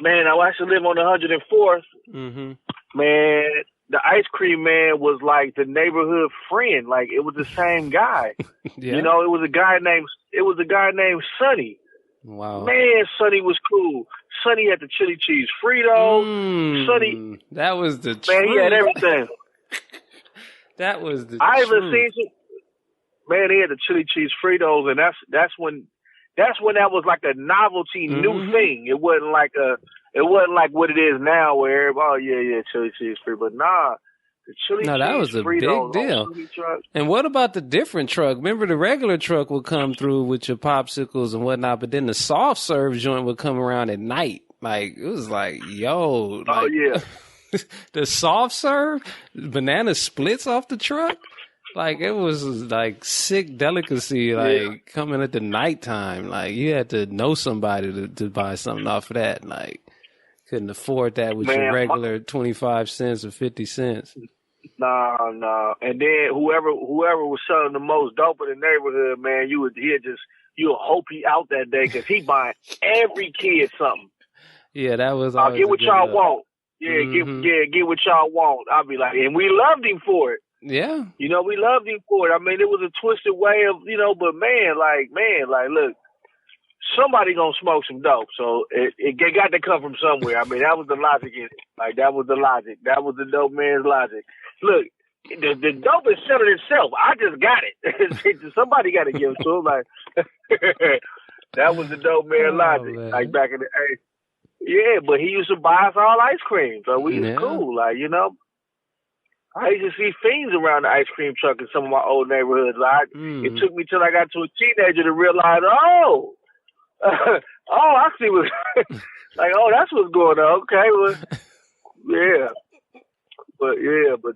[SPEAKER 2] man, I used to live on 104th. Mm-hmm. Man, the ice cream man was like the neighborhood friend. Like, it was the same guy. Yeah. You know, it was a guy named Sonny. Wow. Man, Sonny was cool. Sonny had the chili cheese Frito. Sonny.
[SPEAKER 1] That was the truth.
[SPEAKER 2] Man, he had everything.
[SPEAKER 1] That was the
[SPEAKER 2] I
[SPEAKER 1] truth.
[SPEAKER 2] even seen some. Man, he had the chili cheese Fritos, and that's when that was like a novelty new thing. It wasn't like what it is now where chili cheese Frito. But nah, the chili cheese
[SPEAKER 1] that was a
[SPEAKER 2] Fritos
[SPEAKER 1] big deal. And what about the different truck? Remember, the regular truck would come through with your popsicles and whatnot, but then the soft serve joint would come around at night. Like, it was like, yo. Like, the soft serve, banana splits off the truck. Like, it was like sick delicacy, like coming at the nighttime. Like, you had to know somebody to buy something off of that. Like, couldn't afford that with your regular 25 cents or 50 cents.
[SPEAKER 2] No. And then whoever was selling the most dope in the neighborhood, man, you'll hope he out that day because he buying every kid something.
[SPEAKER 1] Yeah, that was.
[SPEAKER 2] I'll get what y'all want. Yeah, get what y'all want. I'll be like, and we loved him for it.
[SPEAKER 1] Yeah.
[SPEAKER 2] You know, we loved him for it. I mean, it was a twisted way of, but man, look, somebody gonna smoke some dope. So it got to come from somewhere. I mean, that was the logic in it. Like, that was the logic. That was the dope man's logic. Look, the dope is selling itself. I just got it. Somebody got to give it to him. Like, that was the dope man logic. Man. Like, back in the day. Yeah, but he used to buy us all ice cream. So we was cool. Like, I used to see fiends around the ice cream truck in some of my old neighborhoods. It took me till I got to a teenager to realize, I see what, like, that's what's going on. Okay, well, yeah. But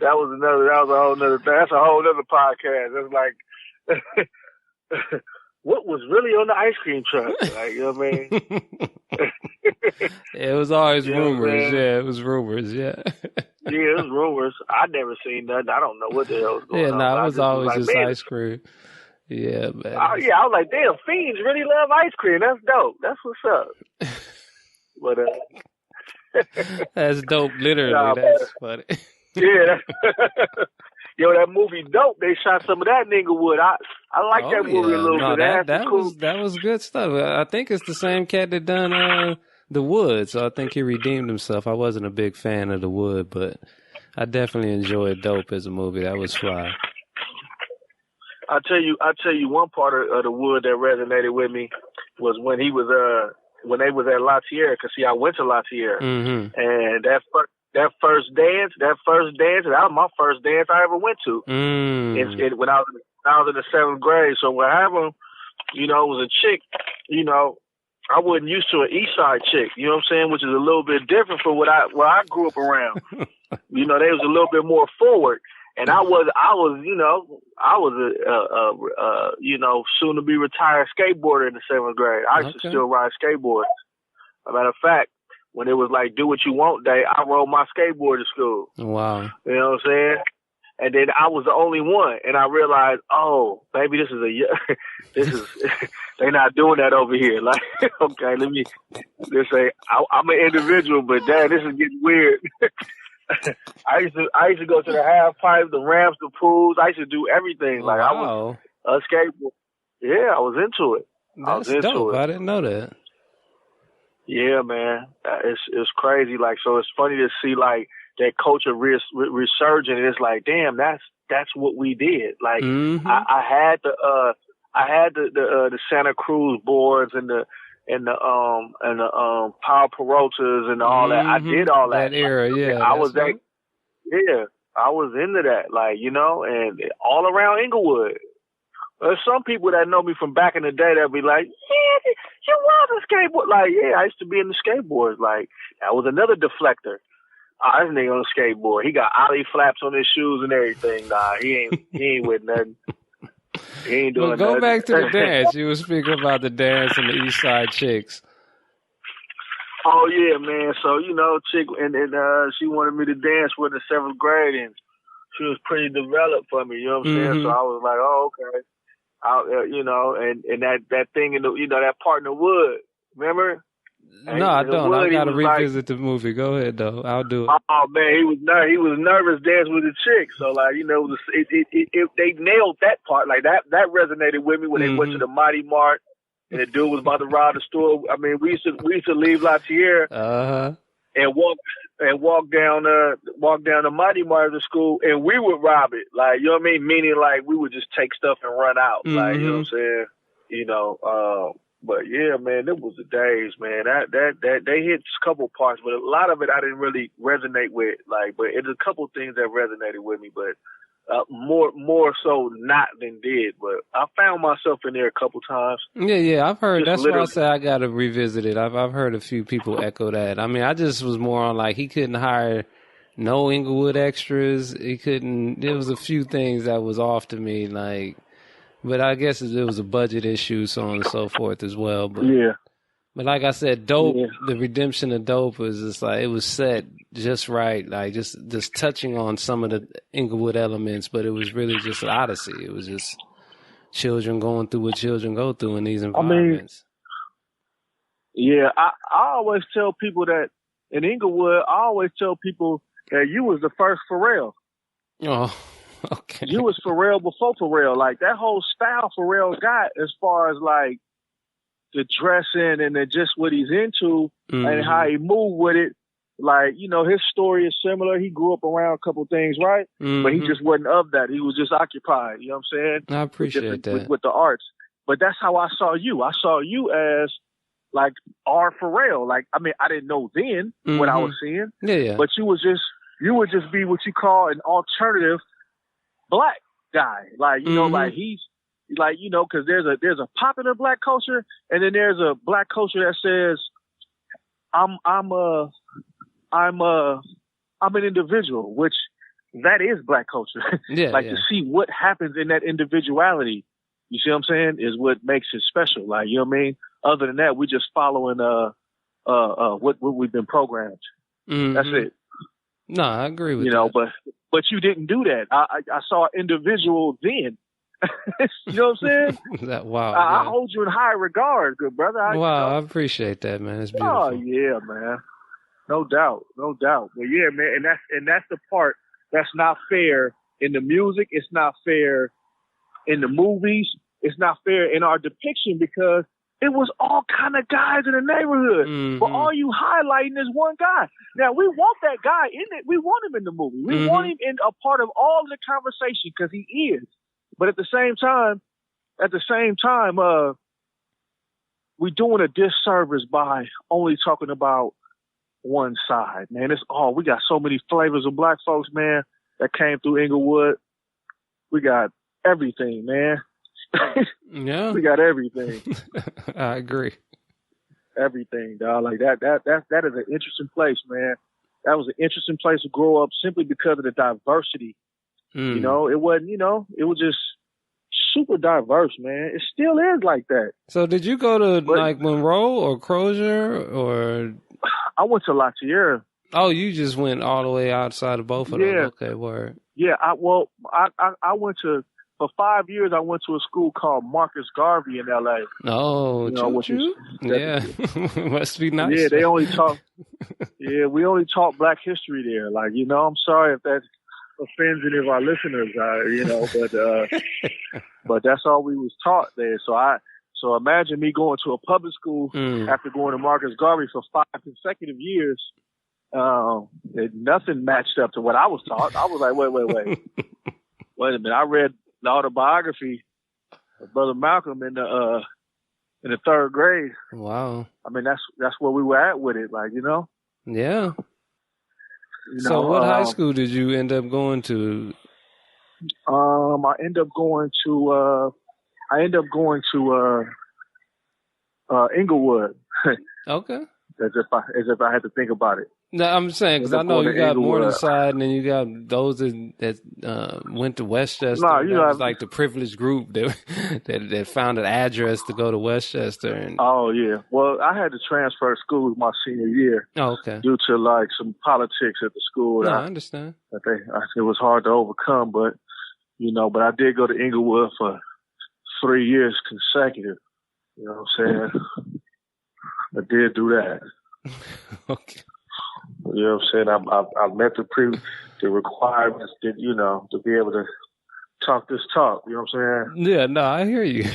[SPEAKER 2] that was a whole nother thing. That's a whole other podcast. It's like, what was really on the ice cream truck? Like, you know what I mean?
[SPEAKER 1] It was always rumors. Yeah, it was rumors. Yeah.
[SPEAKER 2] Yeah, it was rumors. I never seen nothing. I don't know what the hell was going on.
[SPEAKER 1] Yeah, it was always just ice cream. Yeah, man.
[SPEAKER 2] I was like, damn, fiends really love ice cream. That's dope. That's what's up. But
[SPEAKER 1] that's dope. Literally, that's funny.
[SPEAKER 2] Yeah. Yo, that movie dope. They shot some of that in Inglewood. I like that movie a little bit.
[SPEAKER 1] That was good stuff. I think it's the same cat that done The Wood, so I think he redeemed himself. I wasn't a big fan of The Wood, but I definitely enjoyed Dope as a movie. That was fly.
[SPEAKER 2] I'll tell you one part of The Wood that resonated with me was when he was when they was at La Tierra, because see, I went to La Tierra, and that first dance, that was my first dance I ever went to. When I was in the 7th grade. So what happened? you know, was a chick, you know, I wasn't used to an East Side chick, you know what I'm saying, which is a little bit different from what I grew up around. You know, they was a little bit more forward, and I was, you know, I was a you know, soon to be retired skateboarder in the 7th grade. I used to still ride skateboards. As a matter of fact, when it was like do what you want day, I rode my skateboard to school.
[SPEAKER 1] Wow.
[SPEAKER 2] You know what I'm saying? And then I was the only one, and I realized, oh, baby, this is they're not doing that over here. Like, okay, let me just say, I'm an individual, but damn, this is getting weird. I used to go to the half pipe, the ramps, the pools. I used to do everything. Like, I was a skateboard. Yeah, I was into it.
[SPEAKER 1] That's dope. I didn't know that.
[SPEAKER 2] Yeah, man, it's crazy. Like, so it's funny to see like that culture resurging. And it's like, damn, that's what we did. Like, I had the Santa Cruz boards and the Power Perotas and all that. I did all that.
[SPEAKER 1] That era, yeah.
[SPEAKER 2] I was that. Yeah, I was into that. Like, you know, and all around Inglewood. There's some people that know me from back in the day that be like, yeah, you was a skateboard. Like, yeah, I used to be in the skateboards. Like, that was another deflector. This nigga on a skateboard. He got ollie flaps on his shoes and everything. Nah, he ain't with nothing. He ain't doing nothing.
[SPEAKER 1] Go back to the dance. You were speaking about the dance and the East Side chicks.
[SPEAKER 2] Oh yeah, man. So, you know, chick, and she wanted me to dance with in the 7th grade, and she was pretty developed for me. You know what I'm saying? So I was like, oh, okay. You know, and that thing in the, you know, that part in the wood. Remember?
[SPEAKER 1] No, I don't. I gotta revisit the movie. Go ahead, though. I'll do it.
[SPEAKER 2] Oh man, he was nervous dancing with the chick. So like, you know, they nailed that part. Like that resonated with me when they went to the Mighty Mart and the dude was about to rob the store. I mean, we used to leave Latier and walk down the Mighty Mart to school, and we would rob it. Like, you know what I mean? Meaning like we would just take stuff and run out. Like, you know what I'm saying? You know. But yeah, man, them was the days, man. That they hit a couple parts, but a lot of it I didn't really resonate with. Like, but it's a couple things that resonated with me, but more so not than did. But I found myself in there a couple times.
[SPEAKER 1] Yeah, I've heard. That's why I say I got to revisit it. I've heard a few people echo that. I mean, I just was more on like he couldn't hire no Inglewood extras. He couldn't. There was a few things that was off to me, like. But I guess it was a budget issue, so on and so forth as well. But, but like I said, Dope, the redemption of Dope was just like, it was set just right, like just touching on some of the Inglewood elements, but it was really just an odyssey. It was just children going through what children go through in these environments.
[SPEAKER 2] I mean, I always tell people that in Inglewood, that you was the first Pharrell.
[SPEAKER 1] Oh. Okay.
[SPEAKER 2] You was Pharrell before Pharrell. Like, that whole style Pharrell got as far as, like, the dressing and just what he's into and how he moved with it. Like, you know, his story is similar. He grew up around a couple things, right? But he just wasn't of that. He was just occupied. You know what I'm saying?
[SPEAKER 1] I appreciate that.
[SPEAKER 2] With the arts. But that's how I saw you. I saw you as, like, our Pharrell. Like, I mean, I didn't know then what I was seeing.
[SPEAKER 1] Yeah.
[SPEAKER 2] But you would just be what you call an alternative black guy. Like, you know, like he's like, you know, cause there's a popular black culture and then there's a black culture that says I'm an individual, which that is black culture. To see what happens in that individuality, you see what I'm saying, is what makes it special. Like, you know what I mean? Other than that, we just following what we've been programmed. That's it.
[SPEAKER 1] No, I agree with
[SPEAKER 2] you know, but you didn't do that. I saw an individual then. You know what I'm saying?
[SPEAKER 1] Wow.
[SPEAKER 2] I hold you in high regard, good brother.
[SPEAKER 1] I appreciate that, man. It's beautiful.
[SPEAKER 2] Oh yeah, man. No doubt. But yeah, man, and that's the part that's not fair in the music. It's not fair in the movies. It's not fair in our depiction because it was all kind of guys in the neighborhood. But all you highlighting is one guy. Now, we want that guy in it. We want him in the movie. We want him in a part of all the conversation because he is. But at the same time, we're doing a disservice by only talking about one side, man. We got so many flavors of black folks, man, that came through Inglewood. We got everything, man.
[SPEAKER 1] Yeah.
[SPEAKER 2] We got everything.
[SPEAKER 1] I agree.
[SPEAKER 2] Everything, dog. Like that is an interesting place, man. That was an interesting place to grow up simply because of the diversity. You know, it wasn't, it was just super diverse, man. It still is like that.
[SPEAKER 1] So did you go to like Monroe or Crozier or?
[SPEAKER 2] I went to La Tierra.
[SPEAKER 1] Oh, you just went all the way outside of both of them. Okay, word.
[SPEAKER 2] Yeah, I went to, for 5 years, I went to a school called Marcus Garvey in L.A.
[SPEAKER 1] Oh, yeah. Must be nice.
[SPEAKER 2] Yeah, they only taught, we only taught Black history there. Like, I'm sorry if that offends any of our listeners, but that's all we was taught there. So imagine me going to a public school after going to Marcus Garvey for 5 consecutive years. Nothing matched up to what I was taught. I was like, wait a minute. I read the autobiography of Brother Malcolm in the 3rd grade.
[SPEAKER 1] Wow.
[SPEAKER 2] I mean, that's where we were at with it, like,
[SPEAKER 1] Yeah. So what high school did you end up going to?
[SPEAKER 2] I ended up going to Inglewood.
[SPEAKER 1] Okay.
[SPEAKER 2] As if I had to think about it.
[SPEAKER 1] No, I'm saying because I know you got Morningside, and then you got those that went to Westchester. No, that was like the privileged group that found an address to go to Westchester.
[SPEAKER 2] Oh yeah, well I had to transfer schools my senior year.
[SPEAKER 1] Oh, okay.
[SPEAKER 2] Due to like some politics at the school.
[SPEAKER 1] No, I understand.
[SPEAKER 2] It was hard to overcome, but but I did go to Inglewood for 3 years consecutive. You know what I'm saying? I did do that.
[SPEAKER 1] Okay.
[SPEAKER 2] You know what I'm saying? I met the requirements that, to be able to talk this talk. You know what I'm saying?
[SPEAKER 1] Yeah, no, I hear you.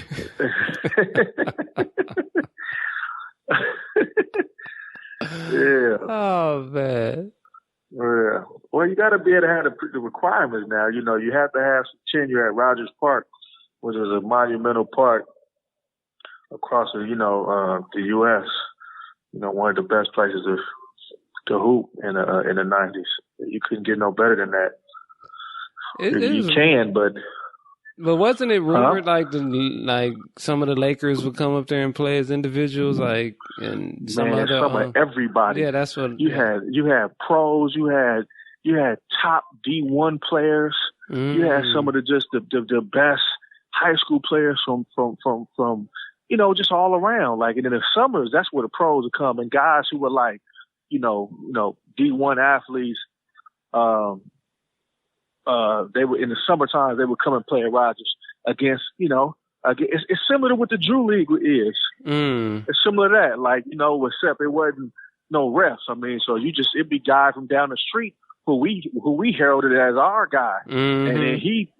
[SPEAKER 2] Yeah.
[SPEAKER 1] Oh, man.
[SPEAKER 2] Yeah. Well, you got to be able to have the requirements now. You have to have some tenure at Rogers Park, which is a monumental park across the U.S. One of the best places to hoop in the 90s. You couldn't get no better than that. You can, but
[SPEAKER 1] wasn't it rumored like some of the Lakers would come up there and play as individuals, like and some of
[SPEAKER 2] everybody.
[SPEAKER 1] Yeah, that's what
[SPEAKER 2] you had. You had pros. You had top D1 players. You had some of the best high school players from just all around. Like, and in the summers, that's where the pros would come, and guys who were like, D1 athletes. They were in the summertime. They would come and play at Rogers against, it's similar to what the Drew League is. It's similar to that, like, except it wasn't no refs. I mean, so it'd be guys from down the street who we heralded as our guy, and then he'd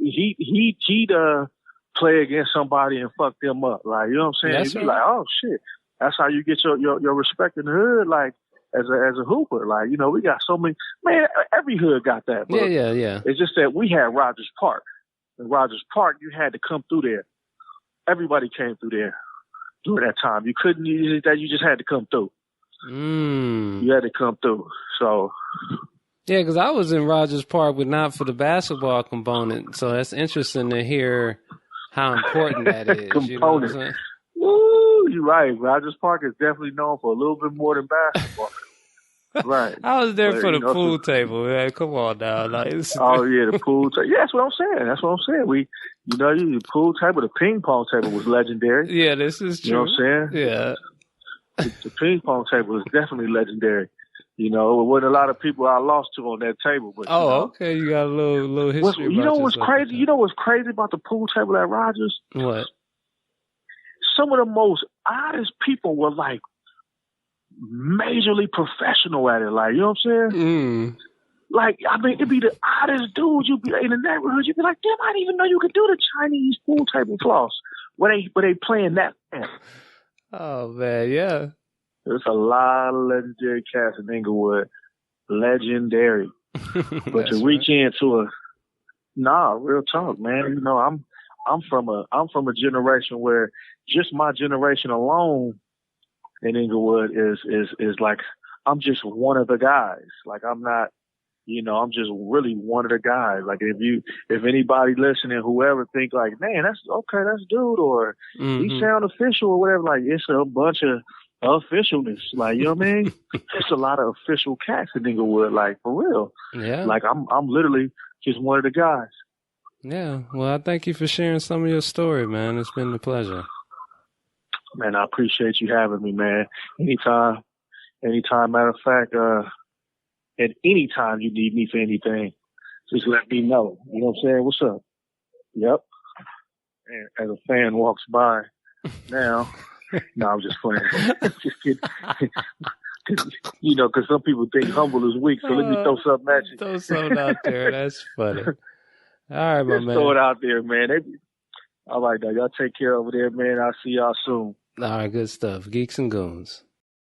[SPEAKER 2] play against somebody and fuck them up, like, you know what I'm saying? You'd be like, oh shit, that's how you get your respect in the hood, like. As a hooper, like, we got so many, man, every hood got that. But
[SPEAKER 1] yeah.
[SPEAKER 2] It's just that we had Rogers Park. And Rogers Park, you had to come through there. Everybody came through there during that time. You couldn't use that. You just had to come through. You had to come through. So.
[SPEAKER 1] Yeah, because I was in Rogers Park, but not for the basketball component. So that's interesting to hear how important that is.
[SPEAKER 2] Component. Woo, you're right. Rogers Park is definitely known for a little bit more than basketball. Right.
[SPEAKER 1] I was there for the pool table, man. Come on now.
[SPEAKER 2] The pool table. Yeah, that's what I'm saying. The pool table, the ping pong table was legendary.
[SPEAKER 1] Yeah, this is true.
[SPEAKER 2] You know what I'm saying?
[SPEAKER 1] Yeah.
[SPEAKER 2] The ping pong table is definitely legendary. It wasn't a lot of people I lost to on that table. But,
[SPEAKER 1] okay. You got a little history.
[SPEAKER 2] You know what's crazy? You know what's crazy about the pool table at Rogers?
[SPEAKER 1] What?
[SPEAKER 2] Some of the most oddest people were like majorly professional at it. Like, you know what I'm saying? Like, I mean, it'd be the oddest dudes. You'd be in the neighborhood. You'd be like, damn, I didn't even know you could do the Chinese pool table cloths. Where they playing that?
[SPEAKER 1] Oh man, yeah.
[SPEAKER 2] There's a lot of legendary cats in Inglewood. Legendary. But to reach into real talk, man. I'm from a generation where just my generation alone in Inglewood is like, I'm just one of the guys. Like, I'm not I'm just really one of the guys. Like if anybody listening, whoever think like, man, that's dude, or he sound official or whatever, like it's a bunch of officialness. Like, you know what I mean? It's a lot of official cats in Inglewood, like for real.
[SPEAKER 1] Yeah.
[SPEAKER 2] Like I'm literally just one of the guys.
[SPEAKER 1] Yeah. Well, I thank you for sharing some of your story, man. It's been a pleasure.
[SPEAKER 2] Man, I appreciate you having me, man. Anytime. Matter of fact, at any time you need me for anything, just let me know. You know what I'm saying? What's up? Yep. And as a fan walks by now, no, I'm just playing. Just kidding. Because some people think humble is weak, so let me throw something at you.
[SPEAKER 1] Throw something out there. That's funny. All right, my
[SPEAKER 2] just
[SPEAKER 1] man.
[SPEAKER 2] Throw it out there, man. All right, now y'all take care over there, man. I'll see y'all soon.
[SPEAKER 1] All right, good stuff. Geeks and Goons.